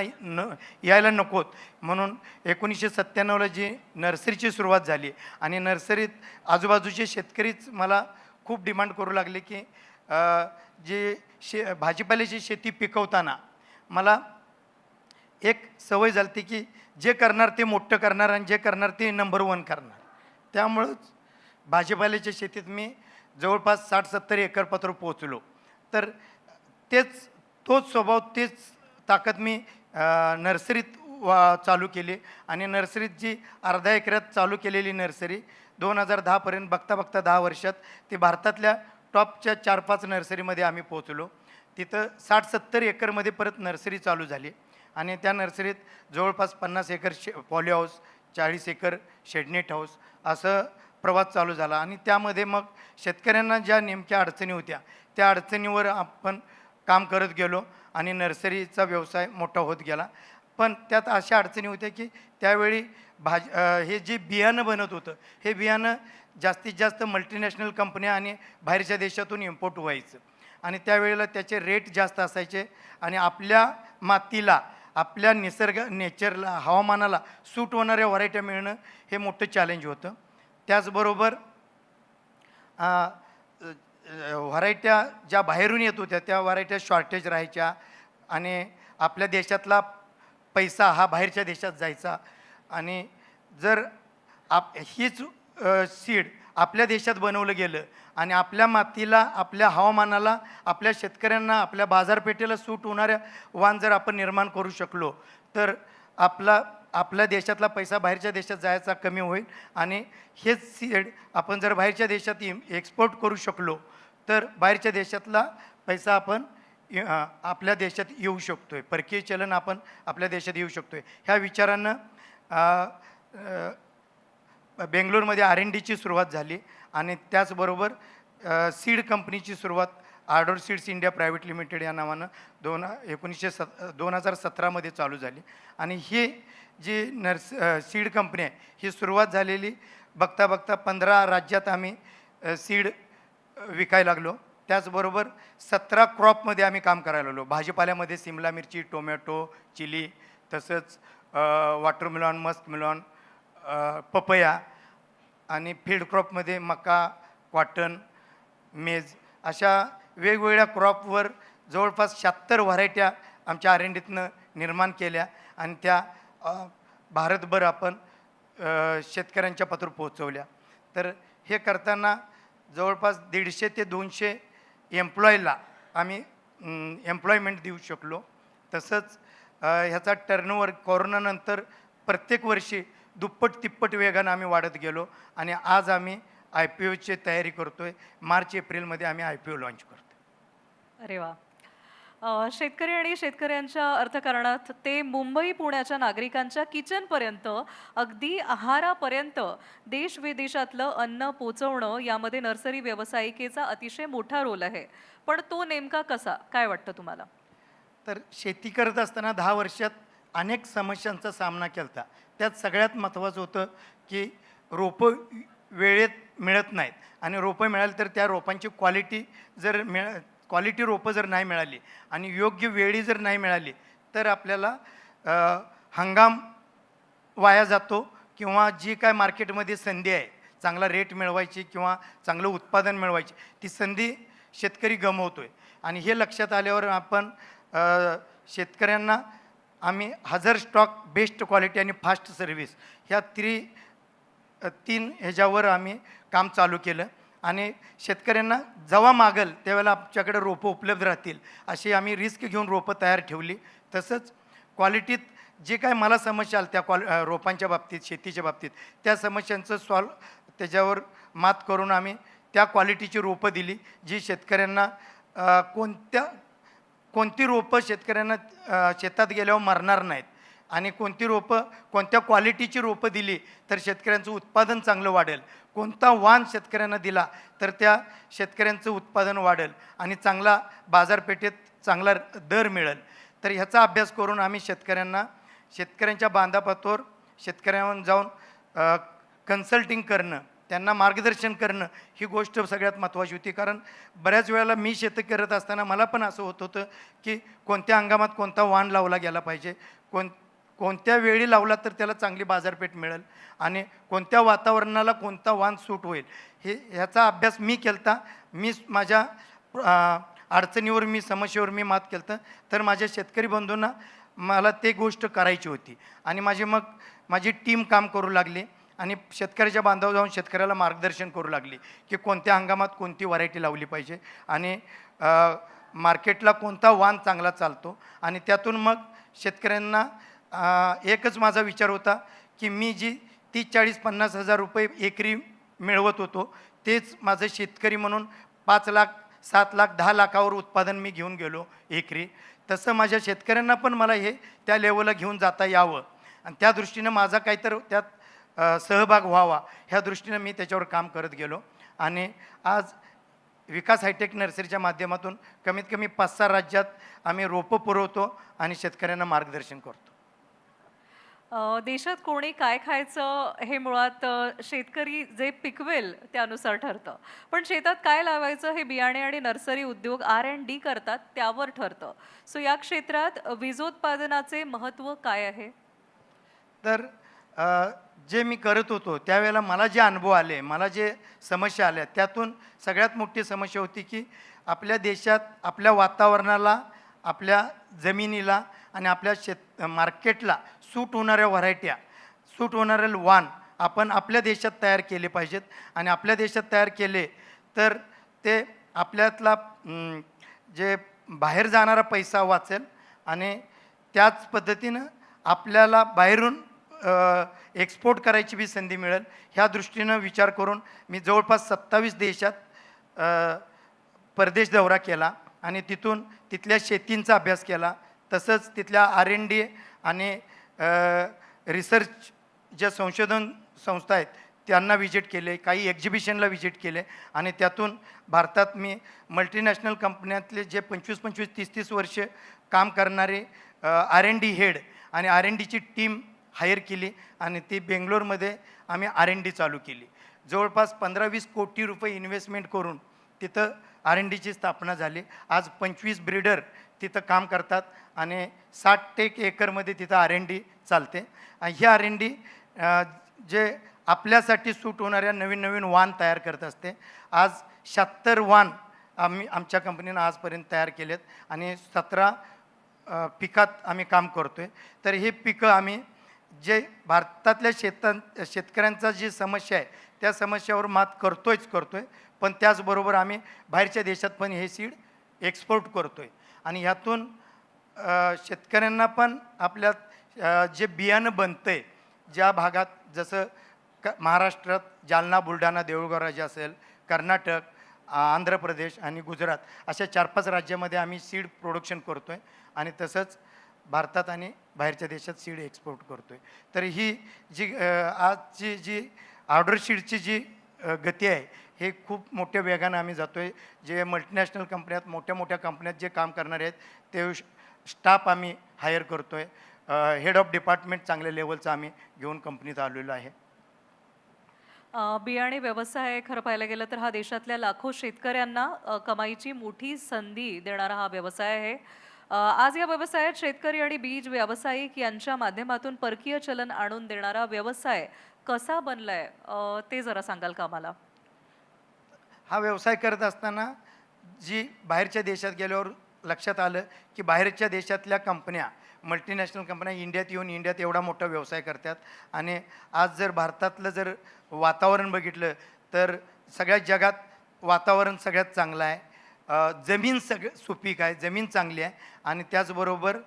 यायला नकोत म्हणून 1997ला जी नर्सरीची सुरुवात झाली आणि नर्सरीत आजूबाजूचे शेतकरीच मला खूप डिमांड करू लागले की भाजीपाल्याची शेती पिकवताना मला एक सवय झाली की जे करणार ते मोठं करणार आणि जे करणार ते नंबर 1 करणार. त्यामुळंच भाजीपाल्याच्या शेतीत मी जवळपास 60-70 एकरपात्र पोहोचलो. तर तोच स्वभाव, तेच ताकद मी नर्सरीत चालू केली आणि नर्सरीत जी अर्ध्या एकरात चालू केलेली नर्सरी 2010पर्यंत बघता बघता 10 वर्षात ती भारतातल्या टॉपच्या 4-5 नर्सरीमध्ये आम्ही पोहोचलो. तिथं 60-70 एकरमध्ये परत नर्सरी चालू झाली आणि त्या नर्सरीत जवळपास 50 acre poly house, 40 acre shade net house असं प्रवास चालू झाला आणि त्यामध्ये मग शेतकऱ्यांना ज्या नेमक्या अडचणी होत्या त्या अडचणीवर आपण काम करत गेलो आणि नर्सरीचा व्यवसाय मोठा होत गेला. पण त्यात अशा अडचणी होत्या की त्यावेळी हे जे बियाणं बनत होतं हे बियाणं जास्तीत जास्त मल्टीनॅशनल कंपन्या आणि बाहेरच्या देशातून इम्पोर्ट व्हायचं आणि त्यावेळेला त्याचे रेट जास्त असायचे आणि आपल्या मातीला, आपल्या नेचरला, हवामानाला सूट होणाऱ्या व्हरायट्या मिळणं हे मोठं चॅलेंज होतं. त्याचबरोबर व्हरायट्या ज्या बाहेरून येत होत्या त्या व्हरायट्या शॉर्टेज राहायच्या आणि आपल्या देशातला पैसा हा बाहेरच्या देशात जायचा आणि जर हीच सीड आपल्या देशात बनवलं गेलं आणि आपल्या मातीला, आपल्या हवामानाला, आपल्या शेतकऱ्यांना, आपल्या बाजारपेठेला सूट होणाऱ्या वाण जर आपण निर्माण करू शकलो तर आपला आपल्या देशातला पैसा बाहेरच्या देशात जायचा कमी होईल आणि हेच सीड आपण जर बाहेरच्या देशात एक्सपोर्ट करू शकलो तर बाहेरच्या देशातला पैसा आपण आपल्या देशात येऊ शकतो आहे, परकीय चलन आपण आपल्या देशात येऊ शकतो आहे. ह्या विचारानं बेंगलोरमध्ये R&Dची सुरुवात झाली आणि त्याचबरोबर सीड कंपनीची सुरुवात order seeds India private limited या नावानं 2017मध्ये चालू झाली. आणि ही जी सीड कंपनी आहे ही सुरुवात झालेली बघता बघता 15 राज्यात आम्ही सीड विकायला लागलो. त्याचबरोबर 17 क्रॉपमध्ये आम्ही काम करायला लागलो. भाजीपाल्यामध्ये सिमला मिरची, टोमॅटो, चिली, तसंच वॉटरमेलॉन, मस्कमेलॉन, पपया आणि फील्ड क्रॉपमध्ये मका, कॉटन, मेज अशा वेगवेगळ्या क्रॉपवर जवळपास 76 व्हरायट्या आमच्या R&Dतनं निर्माण केल्या आणि त्या भारतभर आपण शेतकऱ्यांच्या पत्र पोहोचवल्या. तर हे करताना जवळपास 150 ते 200 एम्प्लॉयला आम्ही एम्प्लॉयमेंट देऊ शकलो. तसंच ह्याचा टर्नओव्हर कोरोनानंतर प्रत्येक वर्षी दुप्पट तिप्पट वेगानं आम्ही वाढत गेलो आणि आज आम्ही IPOची तयारी करतो आहे. मार्च-एप्रिलमध्ये आम्ही IPO लॉन्च करतो. अरे वा. शेतकरी आणि शेतकऱ्यांच्या अर्थकारणात ते मुंबई पुण्याच्या नागरिकांच्या किचनपर्यंत अगदी आहारापर्यंत देश विदेशातलं अन्न पोचवणं यामध्ये नर्सरी व्यावसायिकेचा अतिशय मोठा रोल आहे. पण तो नेमका कसा, काय वाटतं तुम्हाला? तर शेती करत असताना 10 वर्षात अनेक समस्यांचा सामना केला होता. त्यात सगळ्यात महत्त्वाचं होतं की रोपं वेळेत मिळत नाहीत आणि रोपं मिळाली तर त्या रोपांची क्वालिटी रोपं जर नाही मिळाली आणि योग्य वेळी जर नाही मिळाली तर आपल्याला हंगाम वाया जातो किंवा जी काय मार्केटमध्ये संधी आहे चांगला रेट मिळवायची किंवा चांगलं उत्पादन मिळवायची ती संधी शेतकरी गमावतो आहे. आणि हे लक्षात आल्यावर आपण शेतकऱ्यांना आम्ही हजर स्टॉक, बेस्ट क्वालिटी आणि फास्ट सर्व्हिस ह्या 3 ह्याच्यावर आम्ही काम चालू केलं आणि शेतकऱ्यांना जेव्हा मागेल त्यावेळेला आमच्याकडे रोपं उपलब्ध राहतील अशी आम्ही रिस्क घेऊन रोपं तयार ठेवली. तसंच क्वालिटीत जे काय मला समस्या आल्या त्या रोपांच्या बाबतीत, शेतीच्या बाबतीत त्या समस्यांचं त्याच्यावर मात करून आम्ही त्या क्वालिटीची रोपं दिली जी शेतकऱ्यांना कोणती रोपं शेतकऱ्यांना शेतात गेल्यावर मरणार नाहीत आणि कोणती रोपं कोणत्या क्वालिटीची रोपं दिली तर शेतकऱ्यांचं उत्पादन चांगलं वाढेल, कोणता वाण शेतकऱ्यांना दिला तर त्या शेतकऱ्यांचं उत्पादन वाढेल आणि चांगला बाजारपेठेत चांगला दर मिळेल. तर ह्याचा अभ्यास करून आम्ही शेतकऱ्यांच्या बांधापातोर शेतकऱ्यांवर जाऊन कन्सल्टिंग करणं, त्यांना मार्गदर्शन करणं ही गोष्ट सगळ्यात महत्त्वाची होती. कारण बऱ्याच वेळेला मी शेती करत असताना मला पण असं होत होतं की कोणत्या हंगामात कोणता वाण लावला गेला पाहिजे, कोणत्या वेळी लावला तर त्याला चांगली बाजारपेठ मिळेल आणि कोणत्या वातावरणाला कोणता वाण सूट होईल ह्याचा अभ्यास मी केला. मी माझ्या अडचणीवर समस्येवर मात केलं तर माझ्या शेतकरी बंधूंना मला ते गोष्ट करायची होती आणि माझी टीम काम करू लागली आणि शेतकऱ्याच्या बांधावर जाऊन शेतकऱ्याला मार्गदर्शन करू लागली की कोणत्या हंगामात कोणती व्हरायटी लावली पाहिजे आणि मार्केटला कोणता वाण चांगला चालतो. आणि त्यातून मग शेतकऱ्यांना एकच माझा विचार होता की मी जी 30-40-50 हजार रुपये एकरी मिळवत होतो तेच माझं शेतकरी म्हणून 5 लाख, 7 लाख, 10 लाखावर उत्पादन मी घेऊन गेलो एकरी. तसं माझ्या शेतकऱ्यांना पण मला हे त्या लेवलला घेऊन जाता यावं आणि त्या दृष्टीनं माझा काहीतरी त्यात सहभाग व्हावा ह्या दृष्टीनं मी त्याच्यावर काम करत गेलो आणि आज विकास हायटेक नर्सरीच्या माध्यमातून कमीत कमी 5-6 राज्यात आम्ही रोपं पुरवतो आणि शेतकऱ्यांना मार्गदर्शन करतो. देशात कोणी काय खायचं हे मुळात शेतकरी जे पिकवेल त्यानुसार ठरतं. पण शेतात काय लावायचं हे बियाणे आणि नर्सरी उद्योग R&D करतात त्यावर ठरतं. सो या क्षेत्रात बीजोत्पादनाचे महत्त्व काय आहे? तर जे मी करत होतो त्यावेळेला मला जे अनुभव आले, मला जे समस्या आल्या त्यातून सगळ्यात मोठी समस्या होती की आपल्या देशात आपल्या वातावरणाला, आपल्या जमिनीला आणि आपल्या मार्केटला सूट होणाऱ्या व्हरायट्या, सूट होणारे वाण आपण आपल्या देशात तयार केले पाहिजेत आणि आपल्या देशात तयार केले तर ते आपल्यातला जे बाहेर जाणारा पैसा वाचेल आणि त्याच पद्धतीनं आपल्याला बाहेरून एक्सपोर्ट करायची बी संधी मिळेल ह्या दृष्टीनं विचार करून मी जवळपास 27 देशात परदेश दौरा केला आणि तिथून तिथल्या शेतींचा अभ्यास केला. तसंच तिथल्या R&D आणि रिसर्च ज्या संशोधन संस्था आहेत त्यांना व्हिजिट केले, काही एक्झिबिशनला व्हिजिट केले आणि त्यातून भारतात मी मल्टीनॅशनल कंपन्यातले जे 25-25, 30-30 वर्ष काम करणारे R&D हेड आणि R&Dची टीम हायर केली आणि ती बेंगलोरमध्ये आम्ही R&D चालू केली. जवळपास 15-20 कोटी रुपये इन्व्हेस्टमेंट करून तिथं R&Dची स्थापना झाली. आज 25 ब्रीडर तिथं काम करतात आणि 60 एकरमध्ये तिथं R&D चालते. आणि ही R&D जे आपल्यासाठी सूट होणाऱ्या नवीन नवीन वाण तयार करत असते. आज 76 वाण आम्ही आमच्या कंपनीनं आजपर्यंत तयार केलेत आणि 17 पिकात आम्ही काम करतो आहे. तर हे पिकं आम्ही जे भारतातल्या शेतकऱ्यांचा जी समस्या आहे त्या समस्यावर मात करतो आहे, पण त्याचबरोबर आम्ही बाहेरच्या देशात पण हे सीड एक्सपोर्ट करतो आहे आणि ह्यातून शेतकऱ्यांना पण आपल्या जे बियाणं बनतं आहे ज्या भागात जसं महाराष्ट्रात जालना, बुलढाणा, देऊळगाव राज्य असेल, कर्नाटक, आंध्र प्रदेश आणि गुजरात अशा 4-5 राज्यामध्ये आम्ही सीड प्रोडक्शन करतो आहे आणि तसंच भारतात आणि बाहेरच्या देशात सीड एक्सपोर्ट करतो आहे. तर ही जी आजची जी ऑर्डर शीटची जी गती आहे हे खूप मोठ्या वेगानं आम्ही जातो आहे. जे मल्टीनॅशनल कंपन्यात मोठ्या कंपन्यात जे काम करणारे आहेत ते स्टाफ आम्ही हायर करतो आहे. हेड ऑफ डिपार्टमेंट चांगल्या लेवलचं आम्ही घेऊन कंपनीत आलेलो आहे. बियाणे व्यवसाय खरं पाहायला गेलं तर हा देशातल्या लाखो शेतकऱ्यांना कमाईची मोठी संधी देणारा हा व्यवसाय आहे. आज या व्यवसायात शेतकरी आणि बीज व्यावसायिक यांच्या माध्यमातून परकीय चलन आणून देणारा व्यवसाय कसा बनलाय ते जरा सांगाल का आम्हाला? हा व्यवसाय करत असताना जी बाहेरच्या देशात गेल्यावर लक्षात आलं की बाहेरच्या देशातल्या कंपन्या मल्टीनॅशनल कंपन्या इंडियात येऊन इंडियात एवढा मोठा व्यवसाय करतात आणि आज जर भारतातलं जर वातावरण बघितलं तर सगळ्या जगात वातावरण सगळ्यात चांगलं आहे. जमीन सुपीक आहे, जमीन चांगली आहे आणि त्याचबरोबर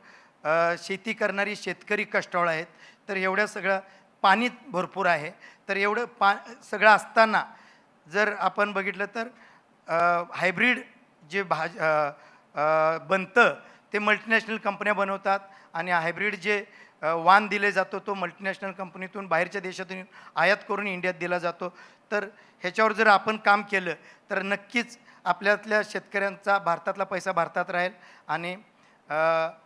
शेती करणारी शेतकरी कष्टाळू आहेत. तर एवढ्या सगळं पाणी भरपूर आहे. तर एवढं सगळं असताना जर आपण बघितलं तर हायब्रिड जे बनतं ते मल्टीनॅशनल कंपन्या बनवतात आणि हायब्रिड जे वाण दिले जातो तो मल्टीनॅशनल कंपनीतून बाहेरच्या देशातून आयात करून इंडियात दिला जातो. तर ह्याच्यावर जर आपण काम केलं तर नक्कीच आपल्यातल्या शेतकऱ्यांचा भारतातला पैसा भारतात राहील आणि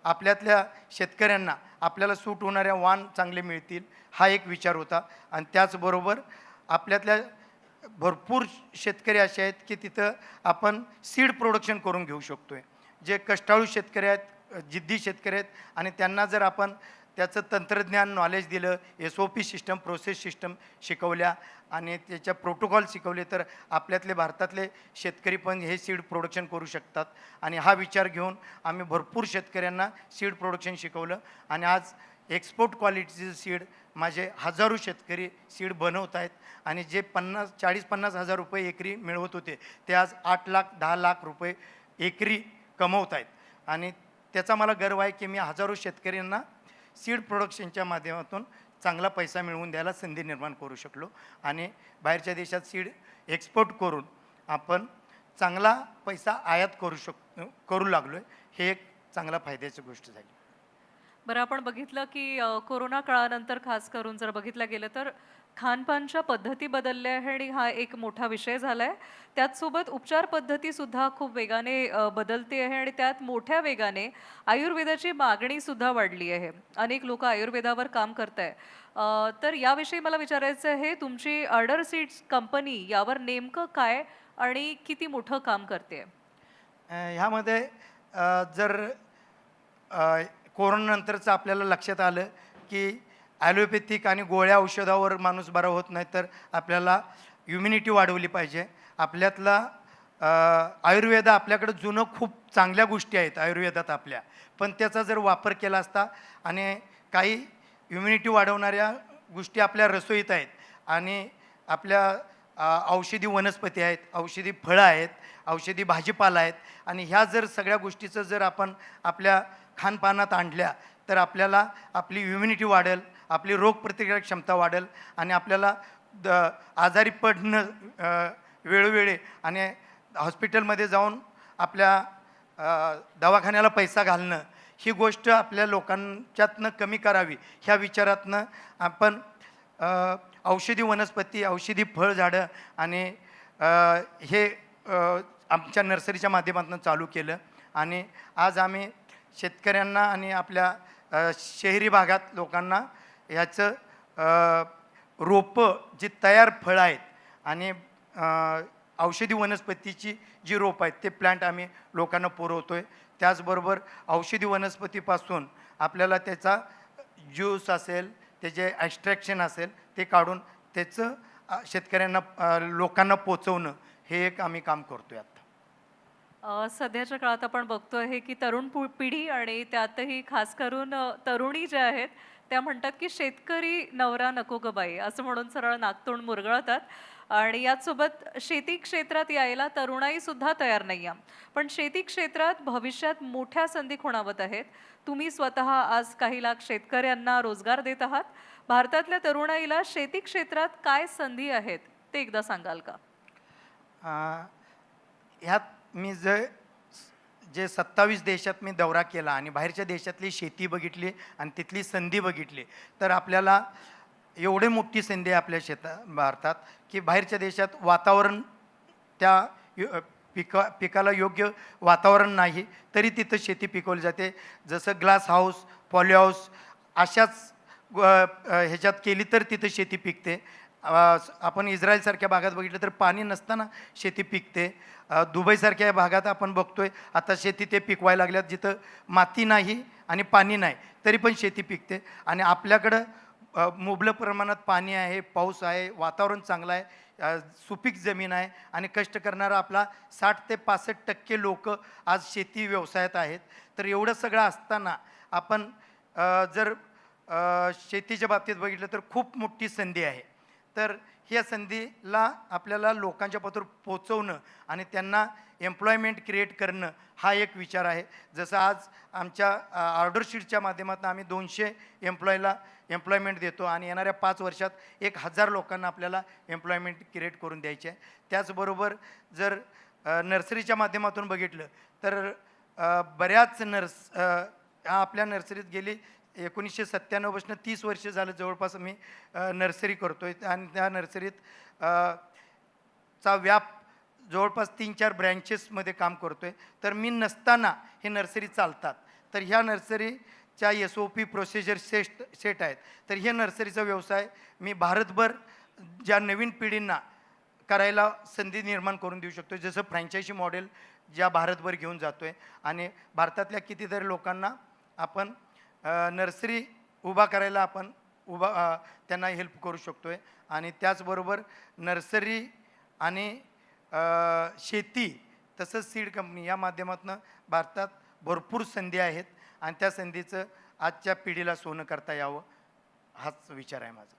आपल्यातल्या शेतकऱ्यांना आपल्याला सूट होणाऱ्या वाण चांगले मिळतील हा एक विचार होता. आणि त्याचबरोबर आपल्यातल्या भरपूर शेतकरी असे आहेत की तिथं आपण सीड प्रोडक्शन करून घेऊ शकतो आहे. जे कष्टाळू शेतकरी आहेत, जिद्दी शेतकरी आहेत आणि त्यांना जर आपण त्याचं तंत्रज्ञान नॉलेज दिलं, SOP सिस्टम, प्रोसेस सिस्टम शिकवल्या आणि त्याच्या प्रोटोकॉल शिकवले तर आपल्यातले भारतातले शेतकरी पण हे सीड प्रोडक्शन करू शकतात. आणि हा विचार घेऊन आम्ही भरपूर शेतकऱ्यांना सीड प्रोडक्शन शिकवलं आणि आज एक्सपोर्ट क्वालिटीचं सीड माझे हजारो शेतकरी सीड बनवत आहेत आणि जे 40-50 हजार रुपये एकरी मिळवत होते ते आज 8 लाख 10 लाख रुपये एकरी कमवत आहेत. आणि त्याचा मला गर्व आहे की मी हजारो शेतकऱ्यांना सीड प्रोडक्शनच्या माध्यमातून चांगला पैसा मिळवून द्यायला संधी निर्माण करू शकलो आणि बाहेरच्या देशात सीड एक्सपोर्ट करून आपण चांगला पैसा आयात करू लागलो आहे. हे एक चांगला फायद्याची गोष्ट झाली. बरं, आपण बघितलं की कोरोना काळानंतर खास करून जर बघितलं गेलं तर खानपानच्या पद्धती बदलल्या आहे आणि हा एक मोठा विषय झाला आहे. त्याचसोबत उपचार पद्धतीसुद्धा खूप वेगाने बदलते आहे आणि त्यात मोठ्या वेगाने आयुर्वेदाची मागणीसुद्धा वाढली आहे. अनेक लोक आयुर्वेदावर काम करत आहे. तर याविषयी मला विचारायचं आहे, तुमची ऑर्डर सीड्स कंपनी यावर नेमकं काय आणि किती मोठं काम करते? ह्यामध्ये जर कोरोनानंतरचं आपल्याला लक्षात आलं की ॲलोपॅथिक आणि गोळ्या औषधावर माणूस बरा होत नाही, तर आपल्याला इम्युनिटी वाढवली पाहिजे. आपल्यातला आयुर्वेद आपल्याकडं जुनं खूप चांगल्या गोष्टी आहेत आयुर्वेदात आपल्या, पण त्याचा जर वापर केला असता आणि काही इम्युनिटी वाढवणाऱ्या गोष्टी आपल्या रसोईत आहेत आणि आपल्या औषधी वनस्पती आहेत, औषधी फळं आहेत, औषधी भाजीपाला आहेत आणि ह्या जर सगळ्या गोष्टीचं जर आपण आपल्या खानपानात आणल्या तर आपल्याला आपली इम्युनिटी वाढेल, आपली रोगप्रतिकारक क्षमता वाढेल आणि आपल्याला आजारी पडणं वेळोवेळी आणि हॉस्पिटलमध्ये जाऊन आपल्या दवाखान्याला पैसा घालणं ही गोष्ट आपल्या लोकांच्यातनं कमी करावी ह्या विचारातनं आपण औषधी वनस्पती, औषधी फळझाडं आणि हे आमच्या नर्सरीच्या माध्यमातून चालू केलं. आणि आज आम्ही शेतकऱ्यांना आणि आपल्या शहरी भागात लोकांना ह्याचं रोपं जी तयार फळं आहेत आणि औषधी वनस्पतीची जी रोपं आहेत ते प्लांट आम्ही लोकांना पुरवतो आहे. त्याचबरोबर औषधी वनस्पतीपासून आपल्याला त्याचा ज्यूस असेल, त्याचे ॲक्स्ट्रॅक्शन असेल ते काढून त्याचं शेतकऱ्यांना लोकांना पोचवणं हे एक आम्ही काम करतो आहे आता. सध्याच्या काळात आपण बघतोय हे की तरुण पिढी आणि त्यातही खास करून तरुणी ज्या आहेत त्या म्हणतात की शेतकरी नवरा नको ग बाई असं म्हणून सरळ नाकतोंड मुरगळतात. आणि याचसोबत शेती क्षेत्रात यायला तरुणाई सुद्धा तयार नाही आहे. पण शेती क्षेत्रात भविष्यात मोठ्या संधी खुणावत आहेत. तुम्ही स्वतः आज काही लाख शेतकऱ्यांना रोजगार देत आहात. भारतातल्या तरुणाईला शेती क्षेत्रात काय संधी आहेत ते एकदा सांगाल का? ह्यात मी जे 27 देशात मी दौरा केला आणि बाहेरच्या देशातली शेती बघितली आणि तिथली संधी बघितली तर आपल्याला एवढी मोठी संधी आहे आपल्या भारतात की बाहेरच्या देशात वातावरण त्या पिकाला योग्य वातावरण नाही तरी तिथं शेती पिकवली जाते. जसं ग्लास हाऊस, पॉली हाऊस अशाच ह्याच्यात केली तर तिथं शेती पिकते. आपण इस्रायलसारख्या भागात बघितलं तर पाणी नसताना शेती पिकते. दुबईसारख्या भागात आपण बघतोय आता शेती ते पिकवायला लागल्यात जिथं माती नाही आणि पाणी नाही तरी पण शेती पिकते. आणि आपल्याकडं मुबलक प्रमाणात पाणी आहे, पाऊस आहे, वातावरण चांगलं आहे, सुपीक जमीन आहे आणि कष्ट करणारा आपला 60 ते 65% लोक आज शेती व्यवसायात आहेत. तर एवढं सगळं असताना आपण जर शेतीच्या बाबतीत बघितलं तर खूप मोठी संधी आहे. तर ह्या संधीला आपल्याला लोकांच्या पत्र पोचवणं आणि त्यांना एम्प्लॉयमेंट क्रिएट करणं हा एक विचार आहे. जसं आज आमच्या ऑर्डरशीटच्या माध्यमातून आम्ही 200 एम्प्लॉयला एम्प्लॉयमेंट देतो आणि येणाऱ्या 5 वर्षात 1000 लोकांना आपल्याला एम्प्लॉयमेंट क्रिएट करून द्यायचे आहे. त्याचबरोबर जर नर्सरीच्या माध्यमातून बघितलं तर बऱ्याच आपल्या नर्सरीत गेली 1997 पासून 30 वर्ष झालं जवळपास मी नर्सरी करतो आहे आणि त्या नर्सरीत चा व्याप जवळपास 3-4 ब्रँचेसमध्ये काम करतो आहे. तर मी नसताना हे नर्सरी चालतात. तर ह्या नर्सरीच्या SOP प्रोसिजर सेट आहेत. तर हे नर्सरीचा व्यवसाय मी भारतभर ज्या नवीन पिढींना करायला संधी निर्माण करून देऊ शकतो. जसं फ्रँचायझी मॉडेल ज्या भारतभर घेऊन जातो आहे आणि भारतातल्या कितीतरी लोकांना आपण नर्सरी उभा करायला आपण त्यांना हेल्प करू शकतो आहे. आणि त्याचबरोबर नर्सरी आणि शेती तसंच सीड कंपनी या माध्यमातून भारतात भरपूर संधी आहेत आणि त्या संधीचं आजच्या पिढीला सोनं करता यावं हाच विचार आहे माझा.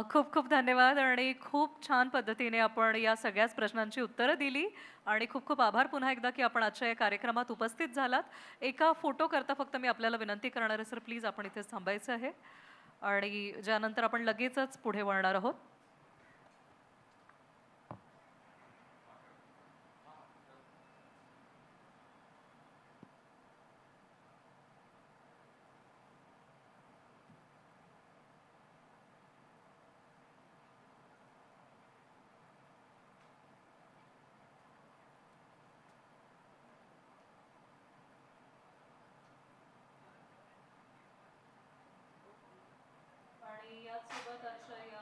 खूप खूप धन्यवाद आणि खूप छान पद्धतीने आपण या सगळ्याच प्रश्नांची उत्तरं दिली आणि खूप खूप आभार पुन्हा एकदा की आपण आजच्या या कार्यक्रमात उपस्थित झालात. एका फोटो करता फक्त मी आपल्याला विनंती करणार आहे सर, प्लीज आपण इथेच थांबायचं आहे आणि ज्यानंतर आपण लगेचच पुढे वळणार आहोत. आणि याचसोबत आजच्या या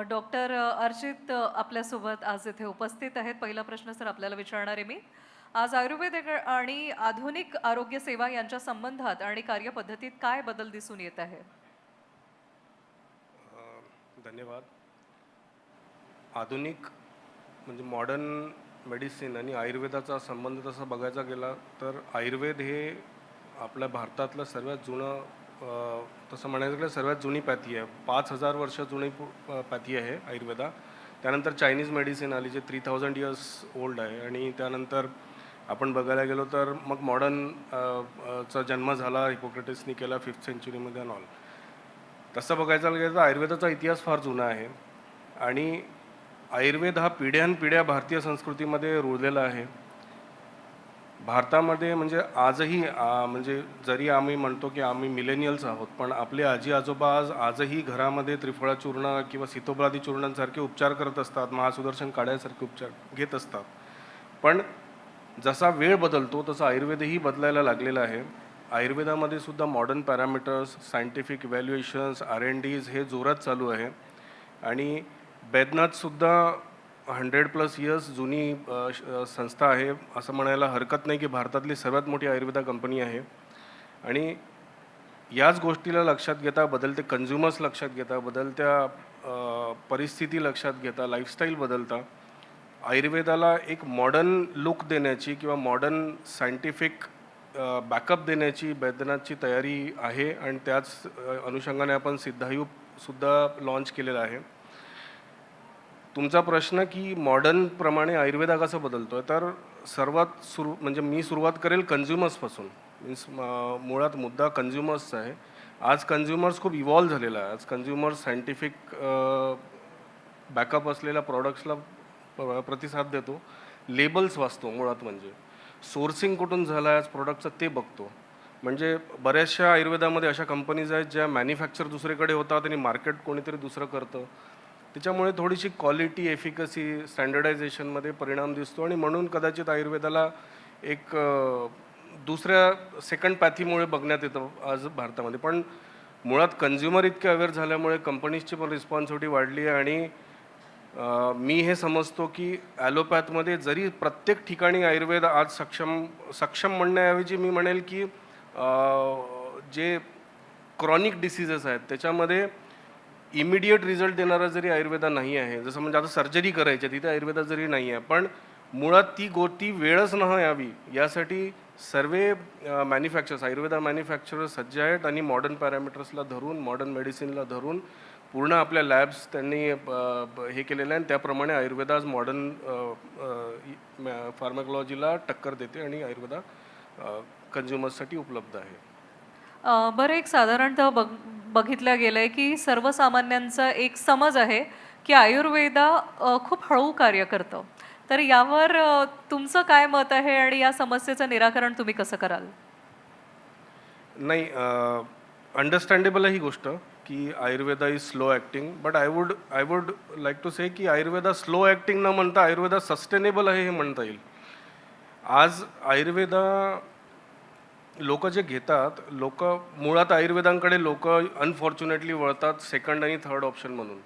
डॉक्टर अर्चित आपल्यासोबत आज इथे उपस्थित आहेत. पहिला प्रश्न सर आपल्याला विचारणार आहे मी. आज आयुर्वेद आणि आधुनिक आरोग्य सेवा यांच्या संबंधात आणि कार्यपद्धतीत काय बदल दिसून येत आहे? धन्यवाद. आधुनिक म्हणजे मॉडर्न मेडिसिन आणि आयुर्वेदाचा संबंध तसा बघायचा गेला तर आयुर्वेद हे आपल्या भारतातलं सर्वात जुनं तसं म्हणायचं गेलं सर्वात जुनी पॅथी आहे. 5000 वर्ष जुनी पॅथी आहे आयुर्वेदा. त्यानंतर चायनीज मेडिसिन आली जे 3000 इयर्स ओल्ड आहे. आणि त्यानंतर आपण बघायला गेलो तर मग मॉडर्न चा जन्म झाला हिपोक्रेटिसनी केला 5th सेंचुरीमध्ये अँड ऑल. तसं बघायचं गेलं तर आयुर्वेदाचा इतिहास फार जुना आहे आणि आयुर्वेद हा पिढ्यानपिढ्या भारतीय संस्कृतीमध्ये रुळलेला आहे. भारतामध्ये म्हणजे आजही म्हणजे जरी आम्ही म्हणतो की आम्ही मिलेनियल्स आहोत पण आपले आजी आजोबा आजही घरामध्ये त्रिफळा चूर्ण किंवा सीतोपलादी चूर्णांसारखे उपचार करत असतात, महासुदर्शन काढ्यासारखे उपचार घेत असतात. पण जसा वेळ बदलतो तसा आयुर्वेदही बदलायला लागलेला आहे. आयुर्वेदामध्ये सुद्धा मॉडर्न पॅरामीटर्स, सायंटिफिक इव्हॅल्युएशन्स, R&Ds हे जोरात चालू आहे. आणि बैद्यनाथसुद्धा 100+ इयर्स जुनी संस्था आहे. असं म्हणायला हरकत नाही की भारतातली सर्वात मोठी आयुर्वेदा कंपनी आहे. आणि याच गोष्टीला लक्षात घेता, बदलते कन्झ्युमर्स लक्षात घेता, बदलत्या परिस्थिती लक्षात घेता, लाईफस्टाईल बदलता आयुर्वेदाला एक मॉडर्न लुक देण्याची किंवा मॉडर्न सायंटिफिक बॅकअप देण्याची बैद्यनाथची तयारी आहे. आणि त्याच अनुषंगाने आपण सिद्धायुगसुद्धा लॉन्च केलेला आहे. तुमचा प्रश्न की मॉडर्नप्रमाणे आयुर्वेदा कसं बदलतो आहे तर सर्वात म्हणजे मी सुरुवात करेल कन्झ्युमर्सपासून. मीन्स मुळात मुद्दा कन्झ्युमर्सचा आहे. आज कन्झ्युमर्स खूप इव्हॉल्व झालेला आहे. आज कन्झ्युमर्स सायंटिफिक बॅकअप असलेल्या प्रॉडक्ट्सला प्रतिसाद देतो, लेबल्स वाचतो, मुळात म्हणजे सोर्सिंग कुठून झालं आहे आज प्रॉडक्टचं ते बघतो. म्हणजे बऱ्याचशा आयुर्वेदामध्ये अशा कंपनीज आहेत ज्या मॅन्युफॅक्चर दुसरीकडे होतात आणि मार्केट कोणीतरी दुसरं करतं. त्याच्यामुळे थोडीशी क्वालिटी, एफिकसी, स्टँडर्डायझेशनमध्ये परिणाम दिसतो. आणि म्हणून कदाचित आयुर्वेदाला एक दुसऱ्या सेकंड पॅथीमुळे बघण्यात येतं आज भारतामध्ये. पण मुळात कन्झ्युमर इतके अवेअर झाल्यामुळे कंपनीजची पण रिस्पॉन्सिबिलिटी वाढली आहे. आणि मी हे समजतो की ॲलोपॅथमध्ये जरी प्रत्येक ठिकाणी आयुर्वेद आज सक्षम म्हणण्याऐवजी मी म्हणेल की जे क्रॉनिक डिसीजेस आहेत त्याच्यामध्ये इमिडिएट रिझल्ट देणारा जरी आयुर्वेदा नाही आहे, जसं म्हणजे आता सर्जरी करायची तिथे आयुर्वेदा जरी नाही आहे, पण मुळात ती वेळच न यावी यासाठी सर्व मॅन्युफॅक्चरर्स, आयुर्वेदा मॅन्युफॅक्चरर्स सज्ज आहेत. आणि मॉडर्न पॅरामीटर्सला धरून, मॉडर्न मेडिसिनला धरून पूर्ण आपल्या लॅब्स त्यांनी हे केलेलं आहे. आणि त्याप्रमाणे आयुर्वेदा आज मॉडर्न फार्माकोलॉजीला टक्कर देते आणि आयुर्वेदा कन्झ्युमर्ससाठी उपलब्ध आहे. बरं, एक साधारणतः बघितलं गेलं आहे की सर्वसामान्यांचा एक समज आहे की आयुर्वेदा खूप हळू कार्य करतं. तर यावर तुमचं काय मत आहे आणि या समस्येचं निराकरण तुम्ही कसं कराल? नाही, अंडरस्टँडेबल आहे ही गोष्ट की Ayurveda is slow acting. But I would like to say की आयुर्वेदा स्लो ॲक्टिंग न म्हणता आयुर्वेदा सस्टेनेबल आहे हे म्हणता येईल. आज आयुर्वेदा लोक जे घेतात, लोक मुळात आयुर्वेदांकडे लोक अनफॉर्च्युनेटली वळतात सेकंड आणि थर्ड ऑप्शन म्हणून.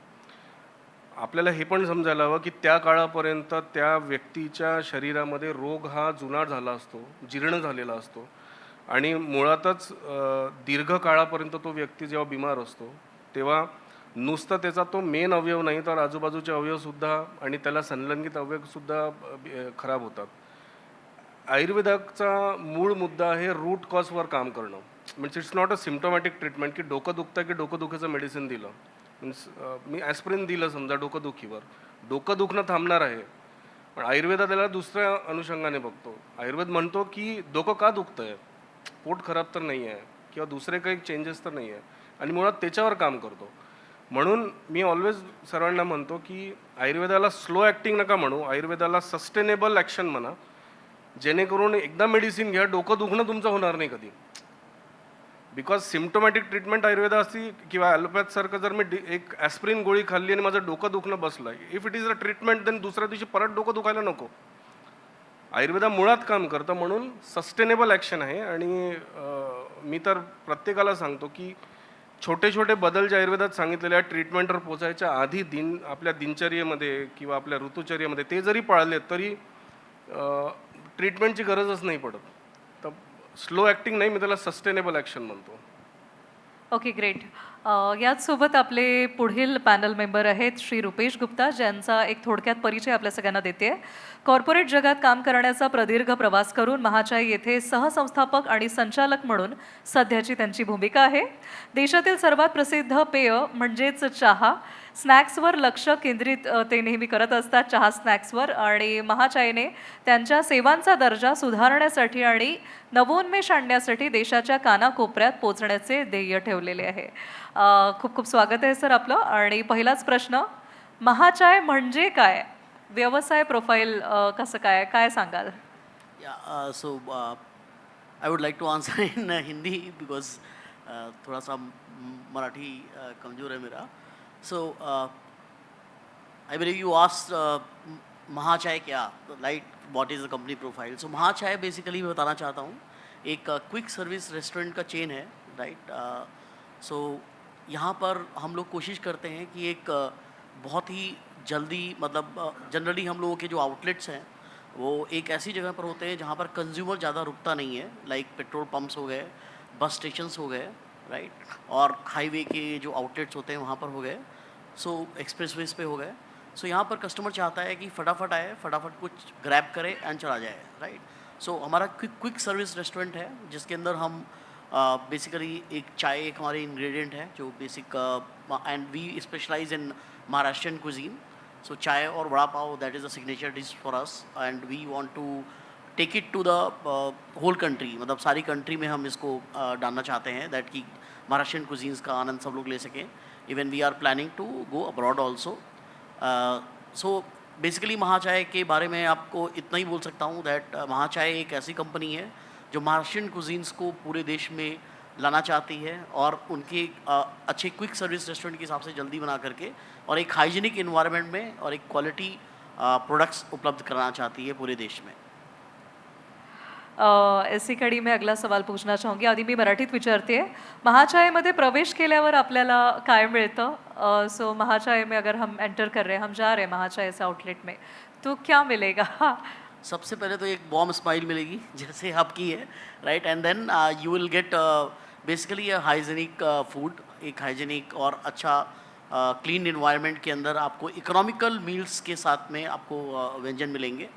आपल्याला हे पण समजायला हवं की त्या काळापर्यंत त्या व्यक्तीच्या शरीरामध्ये रोग हा जुना झाला असतो, जीर्ण झालेला असतो. आणि मुळातच दीर्घ काळापर्यंत तो व्यक्ती जेव्हा बिमार असतो तेव्हा नुसतं त्याचा तो मेन अवयव नाही तर आजूबाजूचे अवयवसुद्धा आणि त्याला संलग्नित अवयवसुद्धा खराब होतात. आयुर्वेदाचा मूळ मुद्दा आहे रूट कॉजवर काम करणं. म्हणजे it's not a symptomatic treatment की डोकं दुखतं की डोकं दुखायचं मेडिसिन दिलं, मीन्स मी ॲस्प्रिन दिलं समजा डोकंदुखीवर, डोकं दुखणं थांबणार आहे. पण आयुर्वेदा त्याला दुसऱ्या अनुषंगाने बघतो. आयुर्वेद म्हणतो की डोकं का दुखतं आहे, पोट खराब तर नाही आहे किंवा दुसरे काही चेंजेस तर नाही आहे, आणि मुळात त्याच्यावर काम करतो. म्हणून मी ऑलवेज सर्वांना म्हणतो की आयुर्वेदाला स्लो ॲक्टिंग नका म्हणू, आयुर्वेदाला सस्टेनेबल ॲक्शन म्हणा. जेणेकरून एकदा मेडिसिन घ्या, डोकं दुखणं तुमचं होणार नाही कधी. बिकॉज सिम्टोमॅटिक ट्रीटमेंट आयुर्वेदा असती किंवा ॲलोपॅथसारखं जर मी एक ॲस्प्रिन गोळी खाल्ली आणि माझं डोकं दुखणं बसलं, if it is a treatment then दुसऱ्या दिवशी परत डोकं दुखायला नको. आयुर्वेदा मुळात काम करतं म्हणून सस्टेनेबल ॲक्शन आहे. आणि मी तर प्रत्येकाला सांगतो की छोटे छोटे बदल जे आयुर्वेदात सांगितलेले आहेत ट्रीटमेंटवर पोचायच्या आधी आपल्या दिनचर्येमध्ये किंवा आपल्या ऋतुचर्येमध्ये ते जरी पाळले तरी ट्रीटमेंटची गरजच नाही पडत. तर स्लो ॲक्टिंग नाही, मी त्याला सस्टेनेबल ॲक्शन म्हणतो. Okay great. याचसोबत आपले पुढील पॅनल मेंबर आहेत श्री रुपेश गुप्ता, ज्यांचा एक थोडक्यात परिचय आपल्या सगळ्यांना देते. कॉर्पोरेट जगात काम करण्याचा प्रदीर्घ प्रवास करून महाचाय येथे सहसंस्थापक आणि संचालक म्हणून सध्याची त्यांची भूमिका आहे. देशातील सर्वात प्रसिद्ध पेय म्हणजेच चहा, स्नॅक्सवर लक्ष केंद्रित ते नेहमी करत असतात, चहा स्नॅक्सवर. आणि महाचायने त्यांच्या सेवांचा दर्जा सुधारण्यासाठी आणि नवोन्मेष आणण्यासाठी देशाच्या कानाकोपऱ्यात पोचण्याचे ध्येय ठेवलेले आहे. खूप खूप स्वागत आहे सर आपलं. आणि पहिलाच प्रश्न, महाचाय म्हणजे काय? व्यवसाय प्रोफाईल कसं काय सांगाल? So I would like to answer in Hindi because थोड़ा सा मराठी कमजोर है मेरा. So I believe you asked महाचाय क्या, like what is the company profile. So महाचाय basically मैं बताना चाहता हूँ एक क्विक सर्विस रेस्टोरेंट का चेन है, राइट. सो यहाँ पर हम लोग कोशिश करते हैं कि एक बहुत ही जल्दी, मतलब जनरली हम लोगों के जो आउटलेट्स हैं वो एक ऐसी जगह पर होते हैं जहाँ पर कंज्यूमर ज़्यादा रुकता नहीं है, लाइक पेट्रोल पंप्स हो गए, बस स्टेशंस हो गए, राइट, और हाईवे के जो आउटलेट्स होते हैं वहाँ पर हो गए, सो एक्सप्रेसवेज पे हो गए. सो यहाँ पर कस्टमर चाहता है कि फटाफट आए, फटाफट कुछ ग्रैब करे एंड चला जाए, राइट. सो हमारा क्विक सर्विस रेस्टोरेंट है जिसके अंदर हम बेसिकली एक चाय एक हमारे इंग्रेडिएंट है जो basic, and we specialize in Maharashtrian cuisine. So चाय और वड़ा पाव, that is a signature dish for us and we want to take it to the whole country. मतलब सारी कंट्री में हम इसको डालना चाहते हैं, दैट कि महाराष्ट्रियन cuisines का आनंद सब लोग ले सकें. Even we are planning to go abroad also. So basically Mahachai के बारे में आपको इतना ही बोल सकता हूँ दैट महाचाय एक ऐसी कंपनी है जो महाराष्ट्रियन cuisines को पूरे देश में लाना चाहती है और उनके अच्छे क्विक सर्विस रेस्टोरेंट के हिसाब से जल्दी बना करके और एक हाइजीनिक इन्वायरमेंट में और एक क्वालिटी प्रोडक्ट्स उपलब्ध कराना चाहती है पूरे देश में. इसी कड़ी में अगला सवाल पूछना चाहूँगी. आधी मी मराठीत विचारते. महाचायमध्ये प्रवेश केल्यावर आपल्याला काय मिळतं? सो महाचाय में अगर हम एंटर कर रहे हैं, हम जा रहे हैं महाचाय इस आउटलेट में, तो क्या मिलेगा? सबसे पहले तो एक बॉम स्माइल मिलेगी जैसे आपकी है, right, and then you will get basically hygienic food, एक हाइजीनिक और अच्छा क्लीन इन्वायरमेंट के अंदर आपको इकोनॉमिकल मील्स के साथ में आपको व्यंजन मिलेंगे.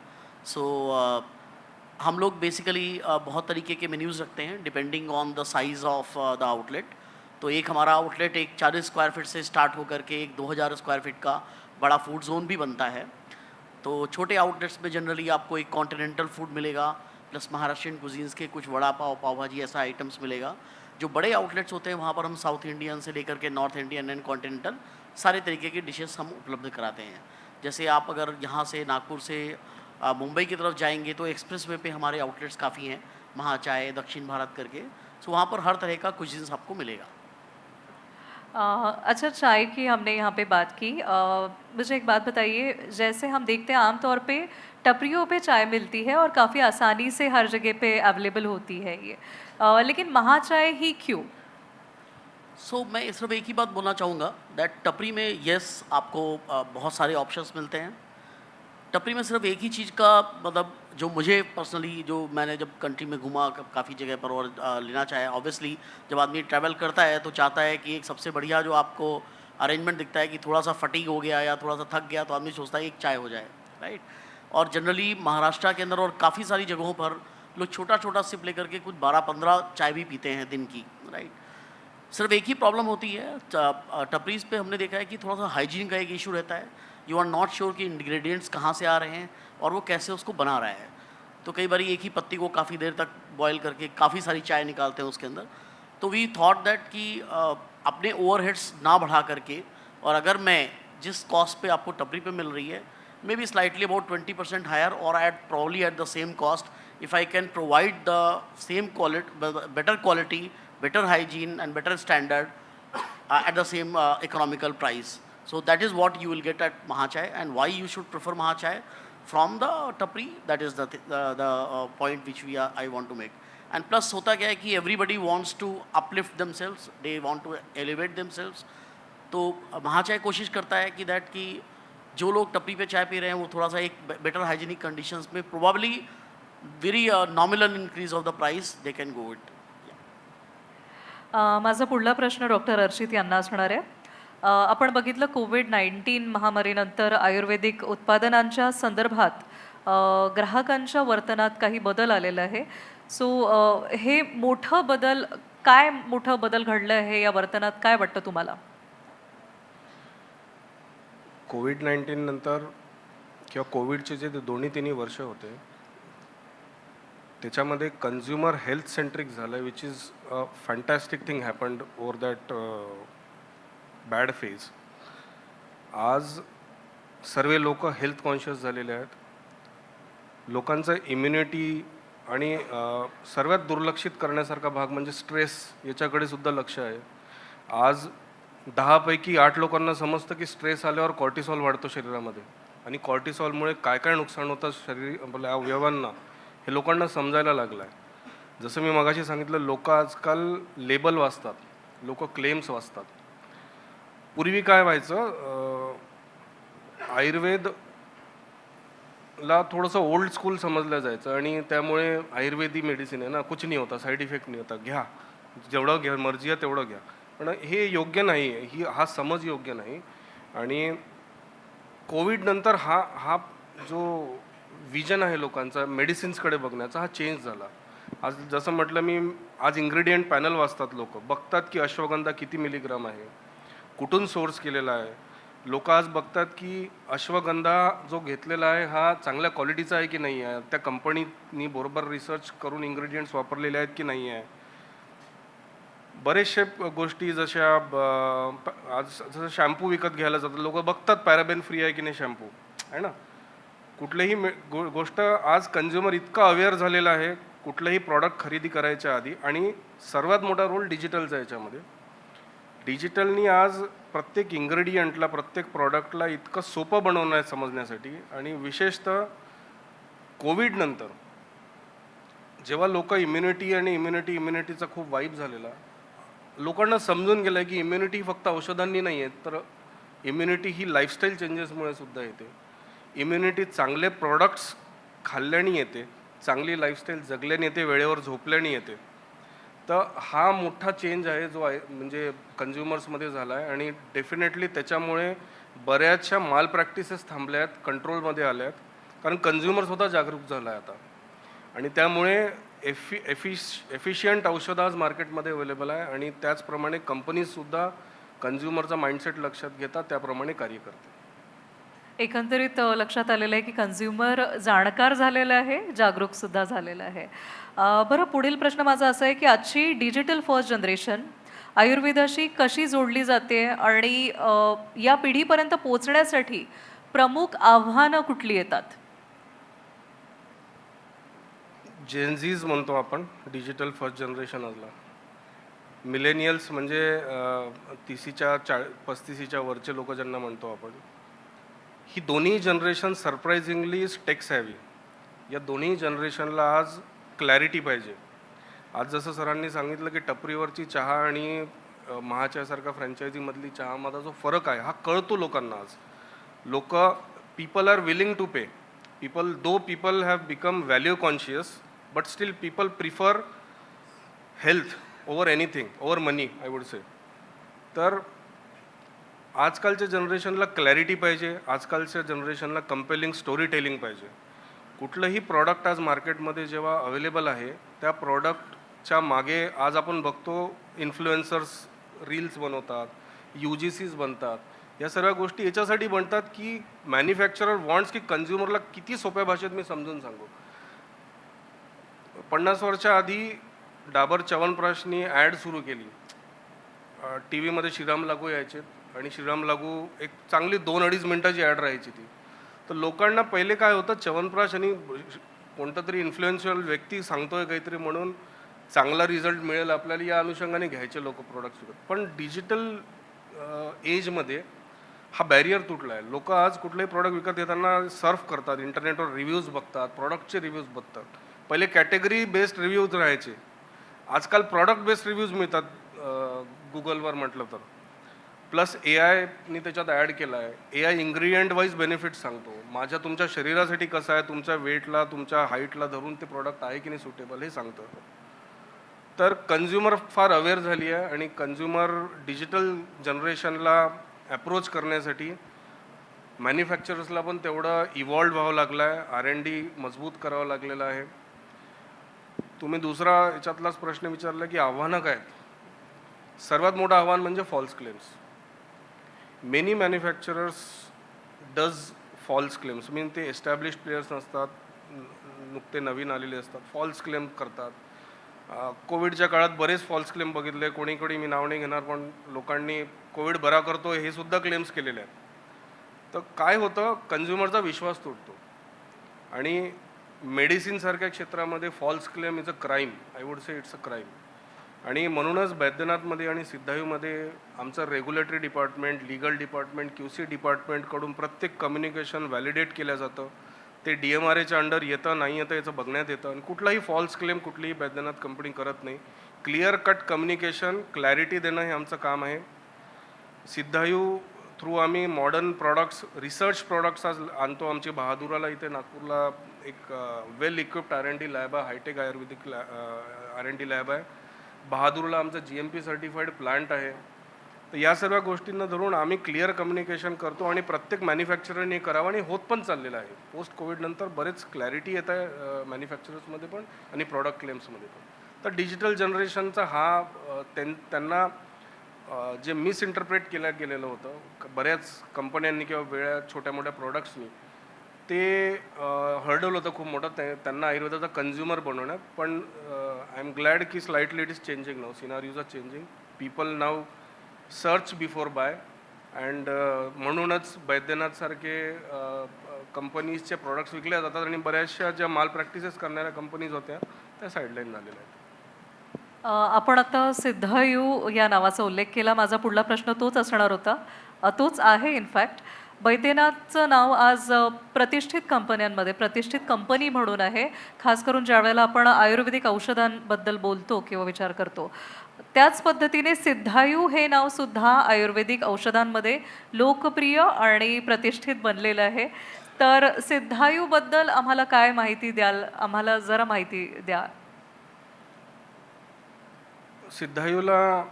सो हम लोग बेसिकली बहुत तरीके के मेन्यूज़ रखते हैं depending on the size of the outlet. तो एक हमारा आउटलेट एक 40 स्क्वायर फीट से स्टार्ट होकर के एक 2000 स्क्वायर फीट का बड़ा फूड जोन भी बनता है. तो छोटे आउटलेट्स में जनरली आपको एक कॉन्टिनेंटल फूड मिलेगा प्लस महाराष्ट्रियन cuisines के कुछ वड़ा पाव, पाव भाजी ऐसा आइटम्स मिलेगा. जो बड़े आउटलेट्स होते हैं वहाँ पर हम साउथ इंडियन से लेकर के नॉर्थ इंडियन एंड कॉन्टिनेंटल सारे तरीके की डिशेस हम उपलब्ध कराते हैं. जैसे आप अगर यहाँ से नागपुर से मुंबई की तरफ जाएंगे तो एक्सप्रेस वे पे हमारे आउटलेट्स काफ़ी हैं, महाचाय, दक्षिण भारत करके. सो वहाँ पर हर तरह का cuisines आपको मिलेगा. अच्छा, चाय की हमने यहाँ पे बात की. मुझे एक बात बताइए, जैसे हम देखते हैं आमतौर पे टपरियों पे चाय मिलती है और काफ़ी आसानी से हर जगह पे अवेलेबल होती है ये, लेकिन महाचाय ही क्यों? सो मैं सिर्फ एक ही बात बोलना चाहूँगा दैट टपरी में येस आपको बहुत सारे ऑप्शंस मिलते हैं. टपरी में सिर्फ एक ही चीज़ का, मतलब जो मुझे पर्सनली, जो मैंने जब कंट्री में घूमा काफ़ी जगह पर और लेना चाहे, ऑब्वियसली जब आदमी ट्रैवल करता है तो चाहता है कि एक सबसे बढ़िया जो आपको अरेंजमेंट दिखता है कि थोड़ा सा फटीग हो गया या थोड़ा सा थक गया तो आदमी सोचता है एक चाय हो जाए, राइट. और जनरली महाराष्ट्र के अंदर और काफ़ी सारी जगहों पर लोग छोटा छोटा सिप लेकर के कुछ 12-15 चाय भी पीते हैं दिन की, राइट. सिर्फ एक ही प्रॉब्लम होती है टपरीज पे, हमने देखा है कि थोड़ा सा हाइजीन का एक इशू रहता है. यू आर नॉट श्योर कि इंग्रेडिएंट्स कहाँ से आ रहे हैं और वो कैसे उसको बना रहा है. तो कई बार एक ही पत्ती को काफ़ी देर तक बॉयल करके काफ़ी सारी चाय निकालते हैं उसके अंदर. तो वी थॉट दैट कि अपने ओवरहेड्स ना बढ़ा करके, और अगर मैं जिस कॉस्ट पे आपको टपरी पे मिल रही है may be slightly about 20% higher और at probably at the same cost, if I can provide the same better quality, better hygiene and better standard at the same economical price. So that is what you will get at Mahachai, and why you should prefer Mahachai from the tapri. That is the point which I want to make. And plus होता क्या है कि everybody wants to uplift themselves, they want to elevate themselves. तो महाचाय कोशिश करता है कि that कि जो लोग टपरी पे चाय पी रहे हैं वो थोड़ा सा एक बेटर हाइजीनिक कंडीशंस में probably very nominal increase of the price they can go it. माझा पुढला प्रश्न डॉक्टर अर्शित यांना असणार आहे. आपण बघितलं कोविड-19 महामारीनंतर आयुर्वेदिक उत्पादनांच्या संदर्भात ग्राहकांच्या वर्तनात काही बदल आलेला आहे. सो हे मोठं बदल घडलं आहे या वर्तनात, काय वाटतं तुम्हाला? कोविड-19 नंतर किंवा कोविडचे जे दोन्ही तिन्ही वर्ष होते त्याच्यामध्ये कन्झ्युमर हेल्थ सेंट्रिक झालं, which is a fantastic thing happened over that bad phase. आज सर्व लोक हेल्थ कॉन्शियस झालेले आहेत. लोकांचं इम्युनिटी आणि सर्वात दुर्लक्षित करण्यासारखा भाग म्हणजे स्ट्रेस, याच्याकडे सुद्धा लक्ष आहे. आज 10 पैकी 8 लोकांना समजतं की स्ट्रेस आल्यावर कॉर्टिसॉल वाढतो शरीरामध्ये आणि कॉर्टिसॉलमुळे काय काय नुकसान होतं आपल्या अवयवांना हे लोकांना समजायला लागलं आहे. जसं मी मगाशी सांगितलं, लोक आजकाल लेबल वाचतात, लोक क्लेम्स वाचतात. पूर्वी काय व्हायचं, आयुर्वेदला थोडंसं ओल्ड स्कूल समजलं जायचं आणि त्यामुळे आयुर्वेदी मेडिसिन आहे ना, कुछ नाही होता, साईड इफेक्ट नाही होता, घ्या जेवढं घ्या, मर्जी आहे तेवढं घ्या. पण हे योग्य नाही, हा समज योग्य नाही. आणि कोविडनंतर हा जो विजन आहे लोकांचा मेडिसिन्सकडे बघण्याचा, हा चेंज झाला. आज जसं म्हटलं मी, आज इन्ग्रेडियंट पॅनल वाचतात, लोक बघतात की अश्वगंधा किती मिलीग्राम आहे, कुठून सोर्स केलेला आहे. लोक आज बघतात की अश्वगंधा जो घेतलेला आहे हा चांगल्या क्वालिटीचा आहे की नाही आहे, त्या कंपनीनी बरोबर रिसर्च करून इन्ग्रेडियंट्स वापरलेले आहेत की नाही आहे. बरेचसे गोष्टी जशा आज जसं शॅम्पू विकत घ्यायला जातात, लोक बघतात पॅराबेन फ्री आहे की नाही शॅम्पू, आहे ना. कुठलीही गोष्ट आज कन्झ्युमर इतका अवेअर झालेला आहे कुठलंही प्रॉडक्ट खरेदी करायच्या आधी. आणि सर्वात मोठा रोल डिजिटलचा याच्यामध्ये. डिजिटलनी आज प्रत्येक इन्ग्रेडियंटला, प्रत्येक प्रॉडक्टला इतकं सोपं बनवणं समजण्यासाठी. आणि विशेषतः कोविडनंतर जेव्हा लोक इम्युनिटीचा खूप वाईब झालेला, लोकांना समजून गेलं की इम्युनिटी फक्त औषधांनी नाही आहे, तर इम्युनिटी ही लाईफस्टाईल चेंजेसमुळे सुद्धा येते. इम्युनिटी चांगले प्रॉडक्ट्स खाल्ल्याने येते, चांगली लाईफस्टाईल जगल्याने येते, वेळेवर झोपल्याने येते. तर हा मोठा चेंज आहे जो आहे म्हणजे कन्झ्युमर्समध्ये झाला आहे. आणि डेफिनेटली त्याच्यामुळे बऱ्याचशा माल प्रॅक्टिसेस थांबल्या आहेत, कंट्रोलमध्ये आल्या आहेत, कारण कन्झ्युमर स्वतः जागरूक झाला आहे आता. आणि त्यामुळे एफिशियंट औषधं आज मार्केटमध्ये अवेलेबल आहे. आणि त्याचप्रमाणे कंपनीजसुद्धा कन्झ्युमरचा माइंडसेट लक्षात घेतात, त्याप्रमाणे कार्य करते. एकंदरीत लक्षात आलेलं आहे की कन्झ्युमर जाणकार झालेला आहे, जागरूकसुद्धा झालेला आहे. बरं, पुढील प्रश्न माझा असा आहे की आजची डिजिटल फर्स्ट जनरेशन आयुर्वेदाशी कशी जोडली जाते आणि या पिढीपर्यंत पोहोचण्यासाठी प्रमुख आव्हानं कुठली येतात? जेनझीज म्हणतो आपण, डिजिटल फर्स्ट जनरेशन असला. मिलेनियल्स म्हणजे 35च्या वरचे लोक ज्यांना म्हणतो आपण. ही दोन्ही जनरेशन सरप्रायझिंगली टेक सॅव्ही. या दोन्ही जनरेशनला आज क्लॅरिटी पाहिजे. आज जसं सरांनी सांगितलं की टपरीवरची चहा आणि महाचायसारखा फ्रँचायझीमधली चहामध्ये जो फरक आहे हा कळतो लोकांना आज. People are willing to pay. People have become value conscious, but still people prefer health over anything, over money I would say. तर आजकालच्या जनरेशनला क्लॅरिटी पाहिजे, आजकालच्या जनरेशनला कंपेलिंग स्टोरी टेलिंग पाहिजे. कुठलंही प्रॉडक्ट आज मार्केटमध्ये जेव्हा अवेलेबल आहे त्या प्रॉडक्टच्या मागे आज आपण बघतो इन्फ्लुएन्सर्स रील्स बनवतात, UGCs बनतात. या सर्व गोष्टी याच्यासाठी बनतात की मॅन्युफॅक्चरर वॉन्ट्स की कन्झ्युमरला किती सोप्या भाषेत मी समजून सांगू. 50 वर्षाच्या आधी डाबर च्यवनप्रकाशनी ॲड सुरू केली. TV मध्ये श्रीराम लागू यायचे आणि श्रीराम लागू एक चांगली 2-2.5 मिनिटाची ॲड राहायची ती. तर लोकांना पहिले काय होतं, च्यवनप्रकाश आणि कोणता तरी इन्फ्लुएन्शियल व्यक्ती सांगतोय काहीतरी म्हणून चांगला रिझल्ट मिळेल आपल्याला, या अनुषंगाने घ्यायचे लोक प्रोडक्ट्स विकत. पण डिजिटल एजमध्ये हा बॅरियर तुटला आहे. लोक आज कुठलेही प्रॉडक्ट विकत घेताना सर्फ करतात, इंटरनेटवर रिव्ह्यूज बघतात, प्रॉडक्टचे रिव्ह्यूज बघतात. पहिले कॅटेगरी बेस्ड रिव्ह्यूज राहायचे, आजकाल प्रॉडक्ट बेस्ड रिव्ह्यूज मिळतात गुगलवर म्हटलं तर. प्लस AIनी त्याच्यात ॲड केला आहे. AI इन्ग्रेडियंट वाईज बेनिफिट सांगतो, माझ्या तुमच्या शरीरासाठी कसं आहे, तुमच्या वेटला तुमच्या हाईटला धरून ते प्रॉडक्ट आहे की नाही सुटेबल हे सांगतं. तर कन्झ्युमर फार अवेअर झाली आहे आणि कन्झ्युमर डिजिटल जनरेशनला अप्रोच करण्यासाठी मॅन्युफॅक्चरर्सला पण तेवढं इव्हॉल्व व्हावं लागलं आहे, R&D मजबूत करावं लागलेलं आहे. तुम्ही दुसरा याच्यातलाच प्रश्न विचारला की आव्हानं काय आहेत. सर्वात मोठं आव्हान म्हणजे false claims. Many manufacturers does false claims, mean ते एस्टॅब्लिश्ड प्लेयर्स नसतात, नुकते नवीन आलेले असतात, फॉल्स क्लेम करतात. कोविडच्या काळात बरेच फॉल्स क्लेम बघितले, कोणी मी नाव नाही घेणार, पण लोकांनी कोविड बरा करतो हे सुद्धा क्लेम्स केलेले आहेत. तर काय होतं, कन्झ्युमरचा विश्वास तुटतो आणि मेडिसिनसारख्या क्षेत्रामध्ये false claim is a crime. I would say it's a crime. आणि म्हणूनच बैद्यनाथमध्ये आणि सिद्धायूमध्ये आमचं regulatory department, legal department, QC डिपार्टमेंटकडून प्रत्येक कम्युनिकेशन व्हॅलिडेट केलं जातं. ते DMRAच्या अंडर येतं नाही येतं याचं बघण्यात येतं आणि कुठलाही फॉल्स क्लेम कुठलीही बैद्यनाथ कंपनी करत नाही. क्लिअर कट कम्युनिकेशन, क्लॅरिटी देणं हे आमचं काम आहे. सिद्धायू थ्रू आम्ही मॉडर्न प्रॉडक्ट्स, रिसर्च प्रॉडक्ट्स आज आणतो. आमची बहादुराला इथे नागपूरला एक वेल इक्विप्ड R&D लॅब आहे, हायटेक आयुर्वेदिक R&D लॅब आहे. बहादूरला आमचं GMP सर्टिफाईड प्लांट आहे. तर या सर्व गोष्टींना धरून आम्ही क्लिअर कम्युनिकेशन करतो आणि प्रत्येक मॅन्युफॅक्चररने करावं आणि होत पण चाललेलं आहे. पोस्ट कोविडनंतर बरेच क्लॅरिटी येत आहे मॅन्युफॅक्चरर्समध्ये पण आणि प्रॉडक्ट क्लेम्समध्ये पण. तर डिजिटल जनरेशनचा हा त्यांना जे मिसइंटरप्रेट केलेलं होतं बऱ्याच कंपन्यांनी किंवा वेळा छोट्या मोठ्या प्रोडक्ट्सनी, ते हर्डल होतं खूप मोठं त्यांना आयुर्वेदाचा कन्झ्युमर बनवण्यात. पण आय एम ग्लॅड की slightly it is changing now. Scenarios are changing. People now search before buy and म्हणूनच बैद्यनाथसारखे कंपनीजचे प्रॉडक्ट्स विकले जातात आणि बऱ्याचशा ज्या माल प्रॅक्टिसेस करणाऱ्या कंपनीज होत्या त्या साईडलाईन झालेल्या आहेत. आपण आता सिद्धायू या नावाचा उल्लेख केला. माझा पुढला प्रश्न तोच असणार होता. तोच आहे इनफॅक्ट. बैद्यनाथचं नाव आज प्रतिष्ठित कंपन्यांमध्ये प्रतिष्ठित कंपनी म्हणून आहे. खास करून ज्या वेळेला आपण आयुर्वेदिक औषधांबद्दल बोलतो किंवा विचार करतो, त्याच पद्धतीने सिद्धायू हे नाव सुद्धा आयुर्वेदिक औषधांमध्ये लोकप्रिय आणि प्रतिष्ठित बनलेलं आहे. तर सिद्धायूबद्दल आम्हाला काय माहिती द्याल? आम्हाला जरा माहिती द्या. सिद्धायूला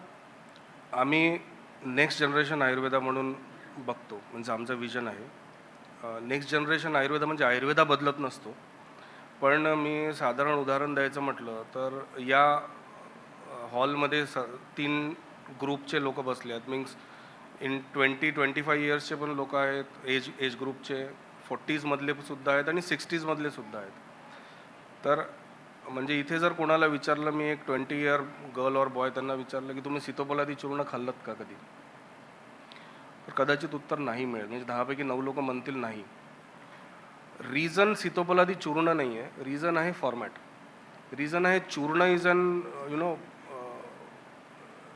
आम्ही नेक्स्ट जनरेशन आयुर्वेदा म्हणून बघतो, म्हणजे आमचं विजन आहे. नेक्स्ट जनरेशन आयुर्वेदा म्हणजे आयुर्वेदा बदलत नसतो, पण मी साधारण उदाहरण द्यायचं म्हटलं तर या हॉलमध्ये 3 ग्रुपचे लोक बसले आहेत. मीन्स इन 20-25 इयर्सचे पण लोक आहेत, एज ग्रुपचे 40s सुद्धा आहेत आणि 60s सुद्धा आहेत. तर म्हणजे इथे जर कोणाला विचारलं, मी एक 20 इयर गर्ल और बॉय त्यांना विचारलं की तुम्ही सीतोपलादी चूर्ण खाल्लत का कधी, तर कदाचित उत्तर नाही मिळेल. म्हणजे 10 पैकी 9 लोक म्हणतील नाही. रिझन सीतोपलादी चूर्ण नाही आहे, रिझन आहे फॉर्मॅट. रिझन आहे चूर्ण इज अन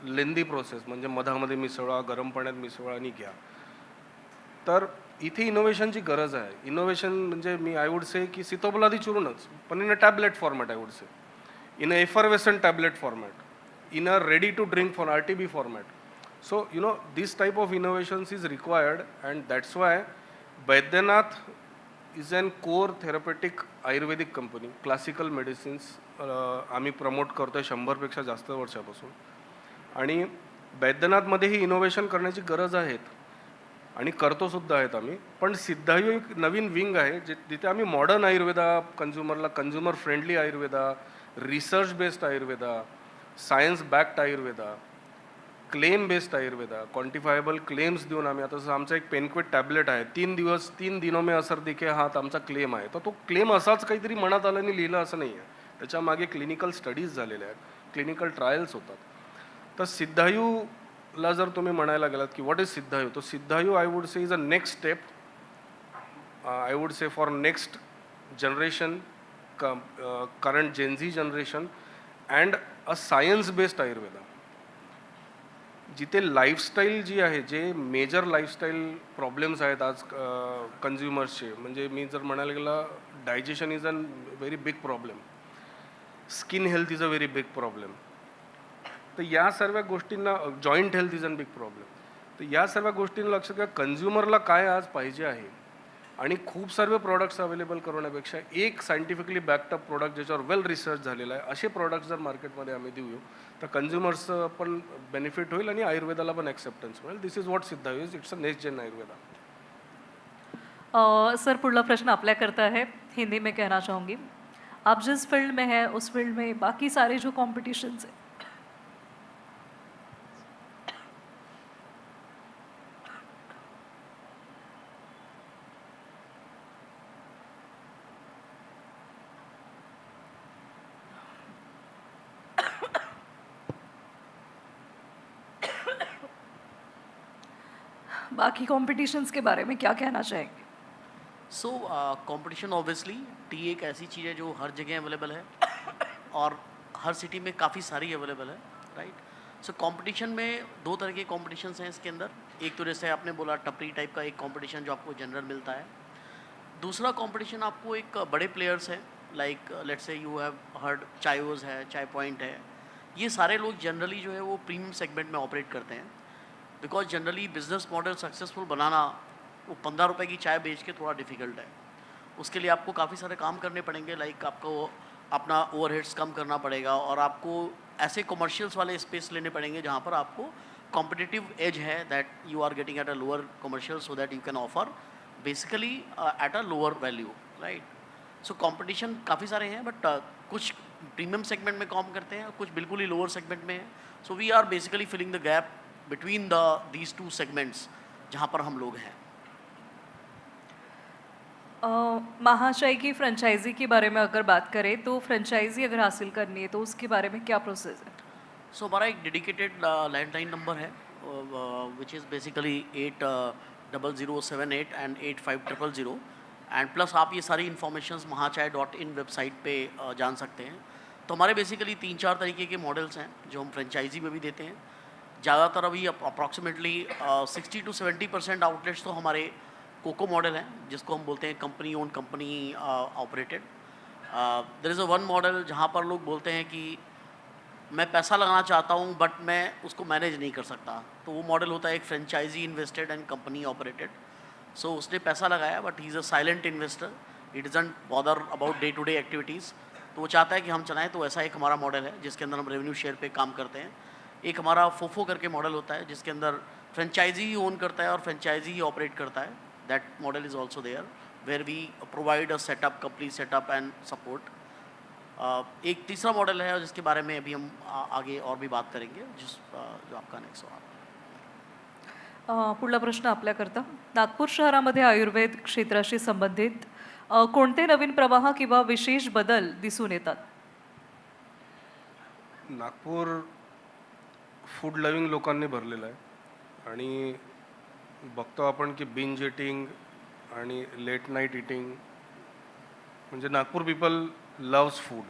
लेंदी प्रोसेस, म्हणजे मधामध्ये मिसळा, गरम पाण्यात मिसळा आणि घ्या. तर इथे इनोव्हेशनची गरज आहे. इनोव्हेशन म्हणजे मी आय वुड से की सीतोपलादी चूर्णच, पण in a tablet format. I would say in a effervescent tablet format, in a ready to drink for RTB format. So, this type of innovations is required, and that's why Baidyanath is an core therapeutic Ayurvedic company. Classical medicines आम्ही promote करतोय 100पेक्षा जास्त वर्षापासून. आणि बैद्यनाथमध्ये ही innovation करण्याची गरज आहेत आणि करतो सुद्धा आहेत आम्ही. पण सिद्धायू एक नवीन विंग आहे जिथे आम्ही modern Ayurveda, consumer friendly Ayurveda, research based Ayurveda, science backed Ayurveda, claim based Ayurveda, quantifiable claims देऊन आम्ही, आता जसं आमचा एक पेनक्विट टॅबलेट आहे, 3 दिनों में असर दिखे, हा आमचा क्लेम आहे. तर तो क्लेम असाच काहीतरी मनात आलं आणि लिहिलं असं नाही आहे. त्याच्या मागे क्लिनिकल स्टडीज झालेल्या आहेत, क्लिनिकल ट्रायल्स होतात. तर सिद्धायूला जर तुम्ही म्हणायला गेलात की व्हॉट इज सिद्धायू, तर Siddhayu I would say is a next step, I would say for next generation, current Gen Z generation, and a science based Ayurveda, जिथे लाईफस्टाईल जी आहे, जे मेजर लाईफस्टाईल प्रॉब्लेम्स आहेत आज कन्झ्युमर्सचे, म्हणजे मी जर म्हणायला गेलं digestion is an very big problem. Skin health is a very big problem. तर या सर्व गोष्टींना, joint health is a big problem. तर या सर्व गोष्टींना लक्षात घ्या, कन्झ्युमरला काय आज पाहिजे आहे आणि खूप सर्व प्रॉडक्ट्स अवेलेबल करण्यापेक्षा एक सायंटिफिकली बॅकअप प्रोडक्ट ज्याच्यावर वेल रिसर्च झालेला आहे, असे प्रॉडक्ट्स जर मार्केटमध्ये आम्ही देऊ तर कन्झ्युमर्सचं पण बेनिफिट होईल आणि आयुर्वेदाला पण ॲक्सेप्टन्स मिळेल. This is what Siddha is. It's a next gen Ayurveda. Sir पुढला प्रश्न आपल्याकरता है, हिंदी में कहना चाहूँगी. आप जिस फील्ड में हैं उस फील्ड में बाकी सारे जो कॉम्पिटिशन्स हैं, बाकी कॉम्पिटिशन्स के बारे में क्या कहना चाहेंगे? सो कंपटीशन ऑब्वियसली टी एक ऐसी चीज़ है जो हर जगह अवेलेबल है और हर सिटी में काफ़ी सारी अवेलेबल है, राइट. सो कंपटीशन में दो तरह के कॉम्पिटिशन्स हैं इसके अंदर. एक तो जैसे आपने बोला टपरी टाइप का एक कंपटीशन जो आपको जनरल मिलता है. दूसरा कंपटीशन आपको एक बड़े प्लेयर्स हैं, like let's say you have heard Chaayos है, चाय पॉइंट है. ये सारे लोग जनरली जो है वो प्रीमियम सेगमेंट में ऑपरेट करते हैं, because generally business model successful banana वो 15 रुपए की चाय बेच के थोड़ा डिफिकल्ट है. उसके लिए आपको काफ़ी सारे काम करने पड़ेंगे, लाइक आपको अपना ओवरहेड्स कम करना पड़ेगा और आपको ऐसे कमर्शियल्स वाले स्पेस लेने पड़ेंगे जहाँ पर आपको कॉम्पिटिटिव एज है, that you are getting at a lower commercial so that you can offer basically at a lower value, right. So competition काफ़ी सारे हैं, बट कुछ प्रीमियम सेगमेंट में काम करते हैं, कुछ बिल्कुल ही लोअर सेगमेंट में है. So we are basically filling the gap between these two segments जहाँ पर हम लोग हैं. महाशय की फ्रेंचाइजी के बारे में अगर बात करें तो फ्रेंचाइजी अगर हासिल करनी है तो उसके बारे में क्या प्रोसेस है? सो हमारा एक डेडिकेटेड लैंडलाइन नंबर है which is basically 80078 end 85000. End plus आप ये सारी इन्फॉर्मेशंस महाचाय.in वेबसाइट पे जान सकते हैं. तो हमारे बेसिकली 3-4 तरीके के मॉडल्स हैं जो हम फ्रेंचाइजी में भी देते हैं. ज़्यादातर अभी अप्रॉक्सीमेटली 60 to 70% आउटलेट्स तो हमारे कोको मॉडल हैं, जिसको हम बोलते हैं company own company operated. There is a one model जहाँ पर लोग बोलते हैं कि मैं पैसा लगाना चाहता हूँ बट मैं उसको मैनेज नहीं कर सकता. तो वो मॉडल होता है एक franchise invested and company operated. So उसने पैसा लगाया but he is a silent investor. It doesn't bother about day to day activities. तो वो चाहता है कि हम चलाएं. तो ऐसा एक हमारा मॉडल है जिसके अंदर हम रेवेन्यू शेयर पे काम करते हैं. एक हमारा फोफो करके मॉडल होता है जिसके अंदर फ्रेंचाइजी ही ओन करता है और फ्रेंचाइजी ही ऑपरेट करता है. That model is also there where we provide a setup, complete setup and support. एक तीसरा मॉडल है जिसके बारे में अभी हम आगे और भी बात करेंगे, जो आपका नेक्स्ट सवाल. पुढला प्रश्न आपल्याकरता, नागपूर शहरामध्ये आयुर्वेद क्षेत्राशी संबंधित कोणते नवीन प्रवाह किंवा विशेष बदल दिसून येतात? नागपूर फूड लविंग लोकांनी भरलेलं आहे आणि बघतो आपण की बिंज इटिंग आणि लेट नाईट इटिंग, म्हणजे Nagpur people loves food.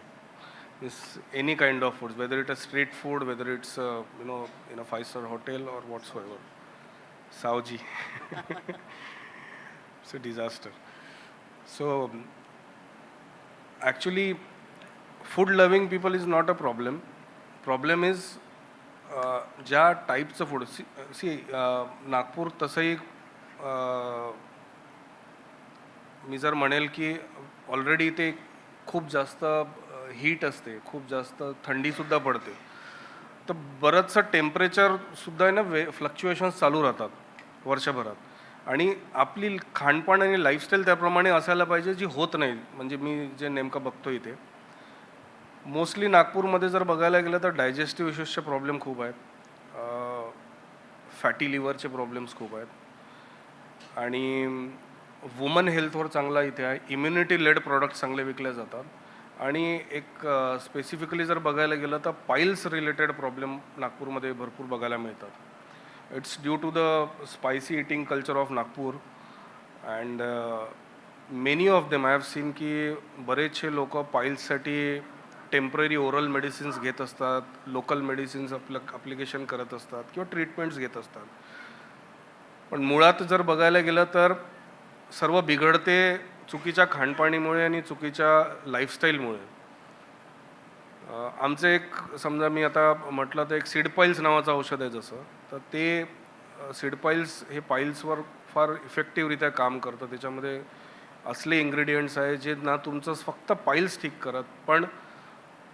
Means any kind of food, whether it a street food, whether it's in a 5-star hotel or whatsoever. Savji. It's a disaster. So actually food loving people is not a problem. Problem is ज्या टाईपचं food. C Nagpur तसंही मी जर म्हणेल की already इथे खूप जास्त heat असते, खूप जास्त थंडीसुद्धा पडते. तर बरंचसं टेम्परेचरसुद्धा आहे ना, फ्लक्च्युएशन्स चालू राहतात वर्षभरात. आणि आपली खाणपान आणि लाईफस्टाईल त्याप्रमाणे असायला पाहिजे, जी होत नाही. म्हणजे मी जे नेमकं बघतो इथे मोस्टली नागपूरमध्ये जर बघायला गेलं तर डायजेस्टिव्ह इश्यूजचे प्रॉब्लेम खूप आहेत, फॅटी लिव्हरचे प्रॉब्लेम्स खूप आहेत आणि वुमन हेल्थवर चांगला इथे आहे. इम्युनिटी लेड प्रॉडक्ट चांगले विकले जातात आणि एक स्पेसिफिकली जर बघायला गेलं तर पाईल्स रिलेटेड प्रॉब्लेम नागपूरमध्ये भरपूर बघायला मिळतात. It's due to the spicy eating culture of Nagpur and many of them I have seen की बरेचसे लोक पाईल्ससाठी टेम्पररी ओरल मेडिसिन्स घेत असतात, लोकल मेडिसिन्स ॲप्लिकेशन करत असतात किंवा ट्रीटमेंट्स घेत असतात. पण मुळात जर बघायला गेलं तर सर्व बिघडते चुकीच्या खाणपाणीमुळे आणि चुकीच्या लाईफस्टाईलमुळे. आमचं एक समजा मी आता म्हटलं तर एक सीड पाईल्स नावाचं औषध आहे जसं, तर ते सीड पाईल्स हे पाईल्सवर फार इफेक्टिव्हरित्या काम करतं. त्याच्यामध्ये असले इन्ग्रेडियंट्स आहे जे ना तुमचं फक्त पाईल्स ठीक करत, पण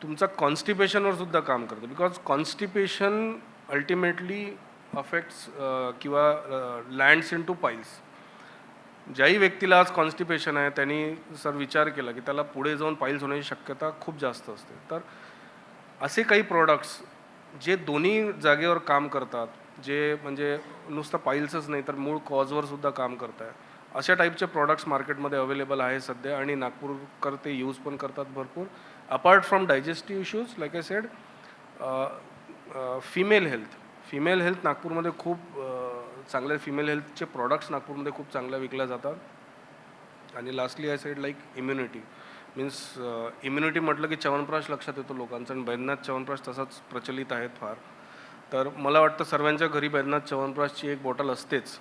तुमचा कॉन्स्टिपेशनवर सुद्धा काम करतं. बिकॉज कॉन्स्टिपेशन अल्टिमेटली अफेक्ट्स किंवा लँड्स इन टू पाईल्स. ज्याही व्यक्तीला आज कॉन्स्टिपेशन आहे त्यांनी सर विचार केला की त्याला पुढे जाऊन पाईल्स होण्याची शक्यता खूप जास्त असते. तर असे काही प्रोडक्ट्स जे दोन्ही जागेवर काम करतात, जे म्हणजे नुसतं पाईल्सच नाही तर मूळ कॉजवर सुद्धा काम करत आहे, अशा टाईपचे प्रॉडक्ट्स मार्केटमध्ये अवेलेबल आहे सध्या आणि नागपूरकर ते यूज पण करतात भरपूर. Apart from digestive issues like I said, female health नागपूरमध्ये खूप चांगले फिमेल हेल्थचे प्रॉडक्ट्स नागपूरमध्ये खूप चांगल्या विकल्या जातात. आणि lastly I said like immunity means immunity म्हटलं की च्यवनप्राश लक्षात येतो लोकांचं, आणि बैद्यनाथ च्यवनप्राश तसाच प्रचलित आहेत फार. तर मला वाटतं सर्वांच्या घरी बैद्यनाथ च्यवनप्राशची एक बॉटल असतेच.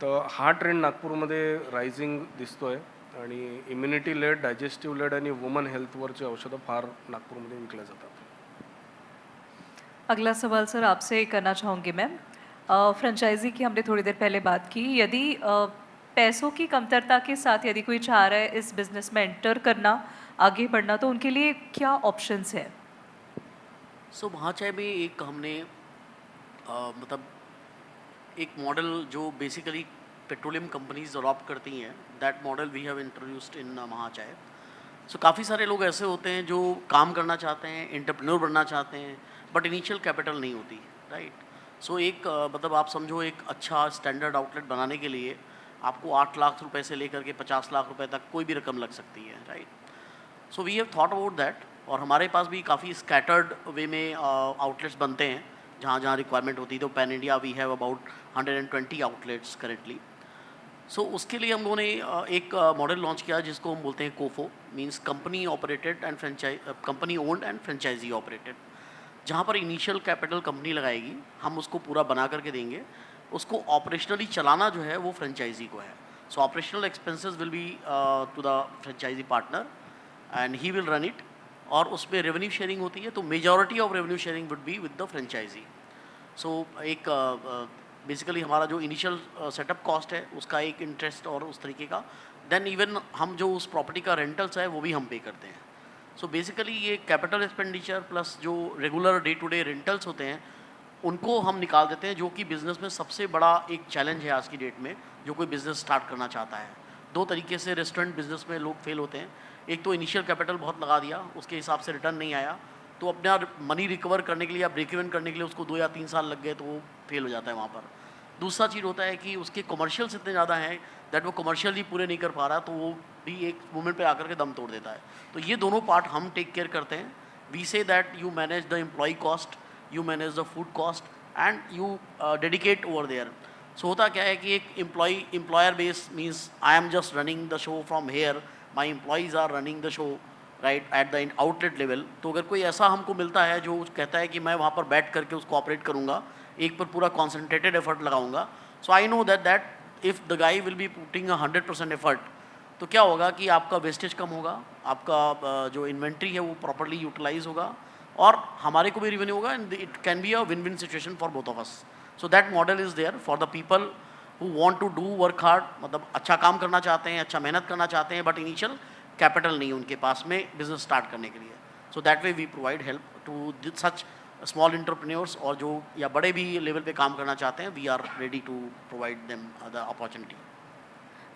तर हा ट्रेंड नागपूरमध्ये रायझिंग दिसतो आहे आणि इम्युनिटी लेड, डायजेस्टिव्ह लेड आणि वुमन हेल्थवरचे औषधं फार नागपूरमध्ये विकल्या जातात. अगला सवाल सर आपसे करना चाहूँगी मैं। फ्रेंचाइजी की हमने थोड़ी देर पहले बात की, यदि पैसों की कमतरता के साथ यदि कोई चाह रहा है इस बिजनेस में एंटर करना, आगे बढ़ना, तो उनके लिए क्या ऑप्शंस है? सो महाचाय में एक हमने मतलब एक मॉडल जो बेसिकली पेट्रोलियम कंपनीज अडॉप्ट करती हैं, that model we have introduced in Mahachai. So काफ़ी सारे लोग ऐसे होते हैं जो काम करना चाहते हैं, एंटरप्रेन्योर बनना चाहते हैं, बट इनिशियल कैपिटल नहीं होती, राइट. सो एक मतलब आप समझो एक अच्छा स्टैंडर्ड आउटलेट बनाने के लिए आपको 8 लाख रुपए से लेकर के 50 लाख रुपए तक कोई भी रकम लग सकती है, right. So we have thought about that, और हमारे पास भी काफ़ी स्कैटर्ड वे में आउटलेट्स बनते हैं जहाँ जहाँ रिक्वायरमेंट होती है. तो pan India we have about 120 outlets currently. So उसके लिए हम लोगों ने एक मॉडल लॉन्च किया जिसको हम बोलते हैं COFO, means company operated and company owned and franchisee operated, जहाँ पर इनिशियल कैपिटल कंपनी लगाएगी, हम उसको पूरा बना करके देंगे, उसको ऑपरेशनली चलाना जो है वो फ्रेंचाइजी को है. So operational expenses will be to the franchise partner and he will run it, और उसमें रेवेन्यू शेयरिंग होती है. तो majority of revenue sharing would be with the franchise. So एक बेसिकली हमारा जो इनिशियल सेटअप कॉस्ट है उसका एक इंटरेस्ट और उस तरीके का, देन इवन हम जो उस प्रॉपर्टी का रेंटल्स है वो भी हम पे करते हैं. सो बेसिकली ये कैपिटल एक्सपेंडिचर प्लस जो regular day to day rentals होते हैं उनको हम निकाल देते हैं, जो कि बिज़नेस में सबसे बड़ा एक चैलेंज है आज की डेट में जो कोई बिज़नेस स्टार्ट करना चाहता है. दो तरीके से रेस्टोरेंट बिजनेस में लोग फेल होते हैं. एक तो इनिशियल कैपिटल बहुत लगा दिया, उसके हिसाब से रिटर्न नहीं आया, तो अपना मनी रिकवर करने के लिए या ब्रेक इवन करने के लिए उसको 2 या 3 साल लग गए तो वो फेल हो जाता है वहाँ पर. दूसरा चीज़ होता है कि उसके कमर्शियल्स इतने ज़्यादा हैं दैट वो कमर्शियली पूरे नहीं कर पा रहा, तो वो भी एक मोमेंट पे आकर के दम तोड़ देता है. तो ये दोनों पार्ट हम टेक केयर करते हैं. We say that you manage the employ cost, you manage the food cost and you dedicate over there. So होता क्या है कि एक employer base means I am just running the show from here, my employees are running the show right at the outlet level. तो अगर कोई ऐसा हमको मिलता है जो कहता है कि मैं वहाँ पर बैठ करके उसको ऑपरेट करूँगा, एक पर पूरा कॉन्सेंट्रेटेड एफर्ट लगाऊंगा, so I know that if the guy will be putting 100% effort, तो क्या होगा कि आपका वेस्टेज कम होगा, आपका जो इन्वेंट्री है वो प्रॉपरली यूटिलाइज होगा और हमारे को भी रिवेन्यू होगा, and it can be a win win situation for both of us. So that model is there for the people who want to do work hard, मतलब अच्छा काम करना चाहते हैं, अच्छा मेहनत करना चाहते हैं, बट इनिशियल कैपिटल नहीं उनके पास में बिजनेस स्टार्ट करने के लिए. So that way we provide help to such small entrepreneurs, और जो या बड़े भी लेवल पे काम करना चाहते हैं, we are ready to provide them the opportunity.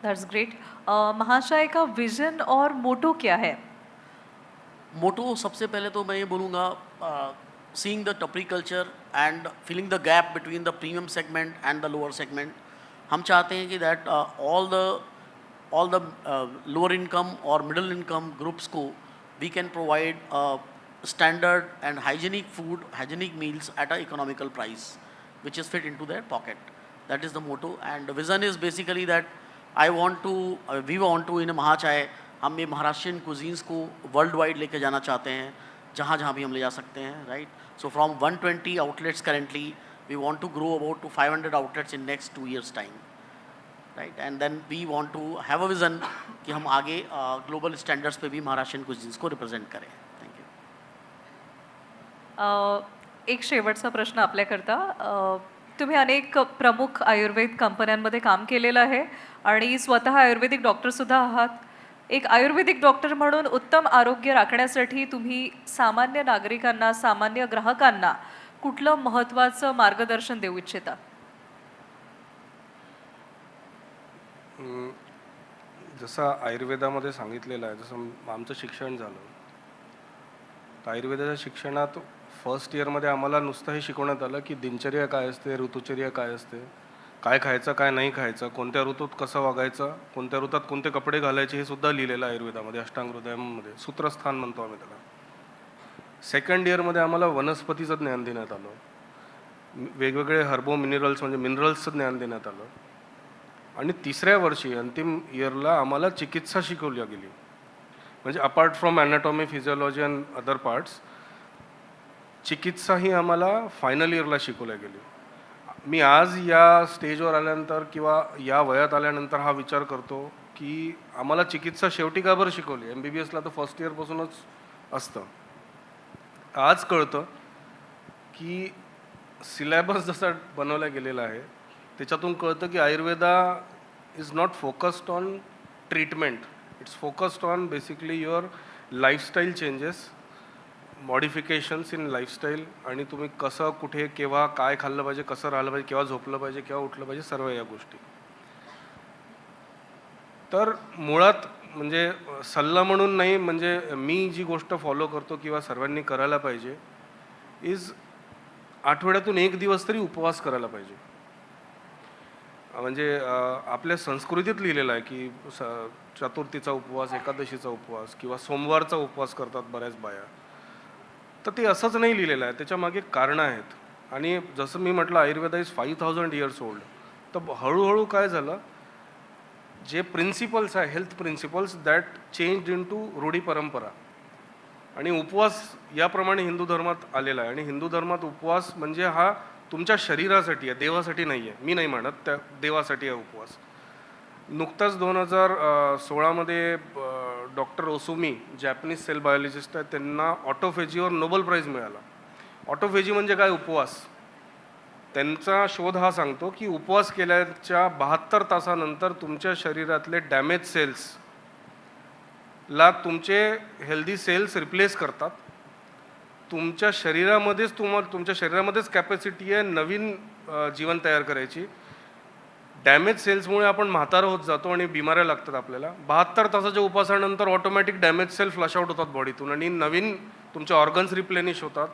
That's great. Mahachai का विजन और मोटो क्या है? मोटो सबसे पहले तो मैं ये बोलूँगा, seeing the tapri culture and filling the gap between the premium segment and the lower segment. हम चाहते हैं कि that all the lower income और मिडिल इनकम ग्रुप्स को we can provide standard and hygienic food, hygienic meals at a economical price, which is fit into their pocket. That is the motto, and the vision is basically that we want to in Mahachai, हम ये Maharashtrian cuisines को world wide लेके जाना चाहते हैं, जहाँ जहाँ भी हम ले जा सकते हैं, right. So from 120 outlets currently, we want to grow about to 500 outlets in next 2 years time, right. And then we want to have a vision कि हम आगे ग्लोबल स्टैंडर्ड्स पे भी महाराष्ट्रियन cuisines को रिप्रेजेंट करें. एक शेवटचा प्रश्न आपल्याकरता. तुम्ही अनेक प्रमुख आयुर्वेद कंपन्यांमध्ये काम केलेलं आहे आणि स्वतः आयुर्वेदिक डॉक्टरसुद्धा आहात. एक आयुर्वेदिक डॉक्टर म्हणून उत्तम आरोग्य राखण्यासाठी तुम्ही सामान्य नागरिकांना, सामान्य ग्राहकांना कुठलं महत्त्वाचं मार्गदर्शन देऊ इच्छिता? जसं आयुर्वेदामध्ये सांगितलेलं आहे, जसं आमचं शिक्षण झालं, तर आयुर्वेदाच्या शिक्षणात फर्स्ट इयरमध्ये आम्हाला नुसतं हे शिकवण्यात आलं की दिनचर्या काय असते, ऋतुचर्या काय असते, काय खायचं काय नाही खायचं, कोणत्या ऋतूत कसं वागायचं, कोणत्या ऋतूत कोणते कपडे घालायचे, हे सुद्धा लिहिलेलं आहे आयुर्वेदामध्ये, अष्टांग हृदयामध्ये सूत्रस्थान म्हणतो आम्ही त्याला. सेकंड इयरमध्ये आम्हाला वनस्पतीचं ज्ञान देण्यात आलं, वेगवेगळे हर्बो मिनरल्स म्हणजे मिनरल्सचं ज्ञान देण्यात आलं. आणि तिसऱ्या वर्षी अंतिम इयरला आम्हाला चिकित्सा शिकवली गेली, म्हणजे apart from anatomy, physiology and other parts, चिकित्सा ही आम्हाला फायनल इयरला शिकवल्या गेली. मी आज या स्टेजवर आल्यानंतर किंवा या वयात आल्यानंतर हा विचार करतो की आम्हाला चिकित्सा शेवटी का बरं शिकवली. MBBSला तर फर्स्ट इयरपासूनच असतं. आज कळतं की सिलेबस जसा बनवला गेलेला आहे त्याच्यातून कळतं की Ayurveda is not focused on treatment, it's focused on basically your lifestyle changes, modifications in lifestyle, आणि तुम्ही कसं, कुठे, केव्हा, काय खाल्लं पाहिजे, कसं राहिलं पाहिजे, केव्हा झोपलं पाहिजे, केव्हा उठलं पाहिजे, सर्व या गोष्टी. तर मुळात म्हणजे सल्ला म्हणून नाही, म्हणजे मी जी गोष्ट फॉलो करतो किंवा सर्वांनी करायला पाहिजे इज आठवड्यातून एक दिवस तरी उपवास करायला पाहिजे. म्हणजे आपल्या संस्कृतीत लिहिलेलं आहे की चतुर्थीचा उपवास, एकादशीचा उपवास किंवा सोमवारचा उपवास करतात बऱ्याच बाया. तर ते असंच नाही लिहिलेलं आहे, त्याच्यामागे कारणं आहेत. आणि जसं मी म्हटलं आयुर्वेदा इज 5000 इयर्स ओल्ड. तर हळूहळू काय झालं, जे प्रिन्सिपल्स आहे, health principles, that change in to रूढी परंपरा. आणि उपवास याप्रमाणे हिंदू धर्मात आलेला आहे. आणि हिंदू धर्मात उपवास म्हणजे हा तुमच्या शरीरासाठी आहे, देवासाठी नाही आहे. मी नाही म्हणत, त्या देवासाठी आहे उपवास. नुकताच 2016मध्ये doctor Ohsumi, Japanese cell biologist आहेत, त्यांना ऑटोफेजीवर नोबेल प्राईज मिळाला. ऑटोफेजी म्हणजे काय, उपवास. त्यांचा शोध हा सांगतो की उपवास केल्याच्या 72 तासानंतर तुमच्या शरीरातले डॅमेज सेल्सला तुमचे हेल्दी सेल्स रिप्लेस करतात. तुमच्या शरीरामध्येच कॅपॅसिटी आहे नवीन जीवन तयार करायची. डॅमेज सेल्समुळे आपण म्हातारं होत जातो आणि बिमाऱ्या लागतात आपल्याला. 72 तासाच्या उपवासानंतर automatic damage cell flush out होतात बॉडीतून आणि नवीन तुमचे ऑर्गन्स रिप्लेनिश होतात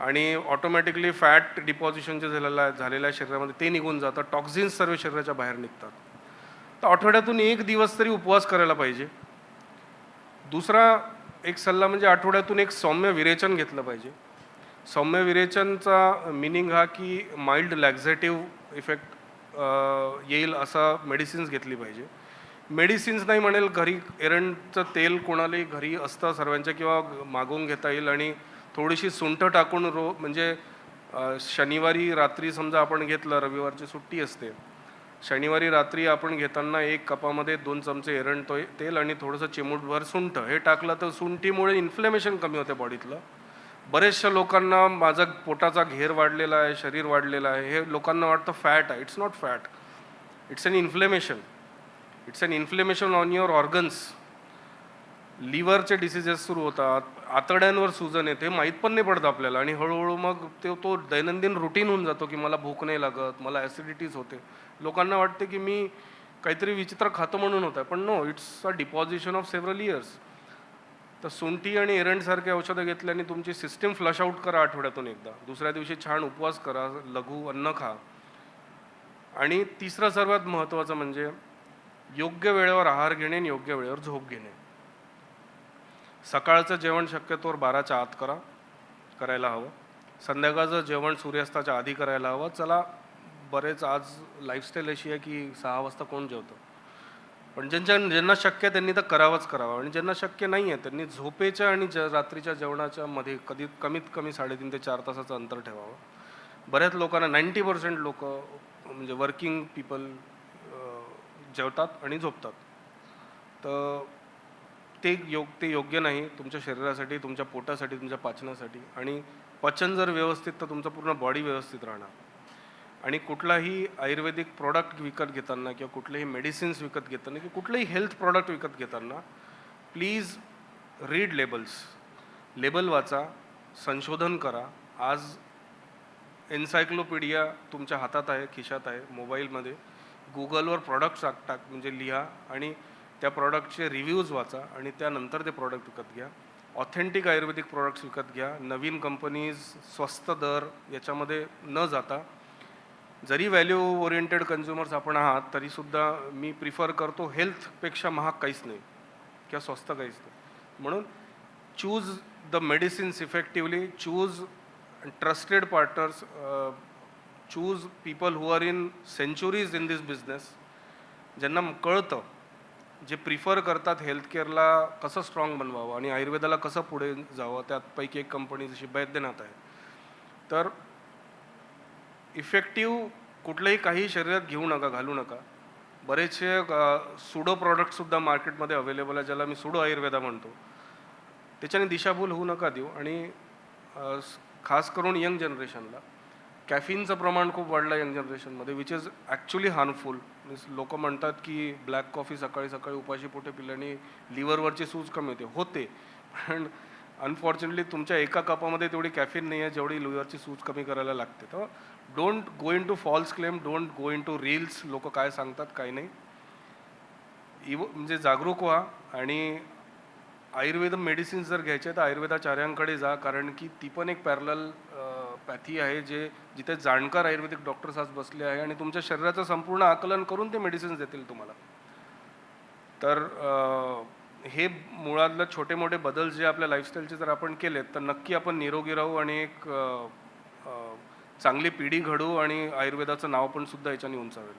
आणि ऑटोमॅटिकली फॅट डिपॉझिशन जे झालेलं आहे शरीरामध्ये ते निघून जातं. टॉक्झिन्स सर्व शरीराच्या बाहेर निघतात. तर आठवड्यातून एक दिवस तरी उपवास करायला पाहिजे. दुसरा एक सल्ला म्हणजे आठवड्यातून एक सौम्य विरेचन घेतलं पाहिजे. सौम्य विरेचनचा मिनिंग हा की माइल्ड लॅक्झेटिव्ह इफेक्ट येईल असा मेडिसिन्स घेतली पाहिजे. मेडिसिन्स नाही म्हणेल, घरी एरंडचं तेल कोणालाही घरी असतं सर्वांच्या, किंवा मागवून घेता येईल. आणि थोडीशी सुंठ टाकून म्हणजे शनिवारी रात्री समजा आपण घेतलं, रविवारची सुट्टी असते, शनिवारी रात्री आपण घेताना 1 कपामध्ये 2 चमचे एरंड तेल आणि थोडंसं चिमूटभर सुंठ हे टाकलं तर सुंठीमुळे इन्फ्लेमेशन कमी होते बॉडीतलं. बरेचशा लोकांना माझा पोटाचा घेर वाढलेला आहे, शरीर वाढलेलं आहे, हे लोकांना वाटतं फॅट आहे. It's not fat, it's an inflammation. It's an inflammation on your organs. लिव्हरचे डिसीजेस सुरू होतात, आतड्यांवर सुजन येते, माहीत पण नाही पडतं आपल्याला. आणि हळूहळू मग तो दैनंदिन रुटीन होऊन जातो की मला भूक नाही लागत, मला ॲसिडिटीज होते. लोकांना वाटते की मी काहीतरी विचित्र खातो म्हणून होतं, पण no, it's a deposition of several years. तर सुंठी आणि एरंडसारखे औषधं घेतल्याने तुमची सिस्टीम फ्लश आउट करा आठवड्यातून एकदा. दुसऱ्या दिवशी छान उपवास करा, लघु अन्न खा. आणि तिसरं सर्वात महत्त्वाचं म्हणजे योग्य वेळेवर आहार घेणे आणि योग्य वेळेवर झोप घेणे. सकाळचं जेवण शक्यतोवर 12च्या आत करायला हवं. संध्याकाळचं जेवण सूर्यास्ताच्या आधी करायला हवं. चला, बरेच आज लाईफस्टाईल अशी आहे की 6 वाजता कोण जेवतं, पण ज्यांना शक्य आहे त्यांनी तर करावं. आणि ज्यांना शक्य नाही आहे त्यांनी झोपेच्या आणि रात्रीच्या जेवणाच्या मध्ये कमीत कमी 3.5 ते 4 तासाचं अंतर ठेवावं. बऱ्याच लोकांना 90% लोक म्हणजे वर्किंग पीपल जेवतात आणि झोपतात. तर ते योग्य नाही तुमच्या शरीरासाठी, तुमच्या पोटासाठी, तुमच्या पाचनासाठी. आणि पचन जर व्यवस्थित तर तुमचं पूर्ण बॉडी व्यवस्थित राहणार. आणि कुठलाही आयुर्वेदिक प्रॉडक्ट विकत घेताना किंवा कुठलेही मेडिसिन्स विकत घेताना किंवा कुठलेही हेल्थ प्रॉडक्ट विकत घेताना प्लीज रीड लेबल्स. लेबल वाचा, संशोधन करा. आज एन्सायक्लोपीडिया तुमच्या हातात आहे, खिशात आहे, मोबाईलमध्ये. गुगलवर प्रॉडक्ट्स टाक म्हणजे लिहा आणि त्या प्रॉडक्टचे रिव्ह्यूज वाचा आणि त्यानंतर ते प्रॉडक्ट विकत घ्या. ऑथेंटिक आयुर्वेदिक प्रॉडक्ट्स विकत घ्या. नवीन कंपनीज, स्वस्त दर याच्यामध्ये न जाता, जरी व्हॅल्यू ओरिएंटेड कन्झ्युमर्स आपण आहात तरीसुद्धा मी प्रिफर करतो हेल्थपेक्षा महाग काहीच नाही किंवा स्वस्त काहीच नाही. म्हणून choose the medicines effectively, choose trusted partners, choose people who are in centuries in this business, ज्यांना कळतं, जे प्रिफर करतात हेल्थकेअरला कसं स्ट्रॉंग बनवावं आणि आयुर्वेदाला कसं पुढे जावं. त्यापैकी एक कंपनी जशी बैद्यनाथ आहे. तर इफेक्टिव्ह कुठलंही काही शरीरात घेऊ नका, घालू नका. बरेचसे सुडो प्रॉडक्टसुद्धा मार्केटमध्ये अवेलेबल आहे, ज्याला मी सुडो आयुर्वेदा म्हणतो. त्याच्याने दिशाभूल होऊ नका देऊ. आणि खास करून यंग जनरेशनला कॅफिनचं प्रमाण खूप वाढलं यंग जनरेशनमध्ये, which is actually harmful. Means लोक म्हणतात की ब्लॅक कॉफी सकाळी सकाळी उपाशी पोटे पिल्याने लिव्हरवरची सूज कमी होते, पण अनफॉर्च्युनेटली तुमच्या एका कपामध्ये तेवढी कॅफिन नाही आहे जेवढी लिव्हरची सूज कमी करायला लागते. तर don't go in to false claim, don't go in to reels. लोक काय सांगतात काय नाही, म्हणजे जागरूक व्हा. आणि आयुर्वेद मेडिसिन्स जर घ्यायचे तर आयुर्वेदाचार्यांकडे जा, कारण की ती पण एक पॅरलल पॅथी आहे जिथे जाणकार आयुर्वेदिक डॉक्टर्स आज बसले आहे आणि तुमच्या शरीराचं संपूर्ण आकलन करून ते मेडिसिन्स देतील तुम्हाला. तर हे मुळातलं छोटे मोठे बदल जे आपल्या लाईफस्टाईलचे जर आपण केलेत तर नक्की आपण निरोगी राहू आणि एक चांगली पिढी घडवू आणि आयुर्वेदाचं नाव पण सुद्धा याच्याने उंचावेल.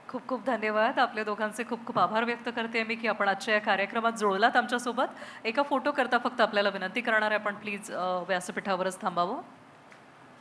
खूप खूप धन्यवाद. आपल्या दोघांचे खूप खूप आभार व्यक्त करते मी की आपण आजच्या या कार्यक्रमात जुळलात आमच्यासोबत. एका फोटो करता फक्त आपल्याला विनंती करणार आहे, आपण प्लीज व्यासपीठावरच थांबावं.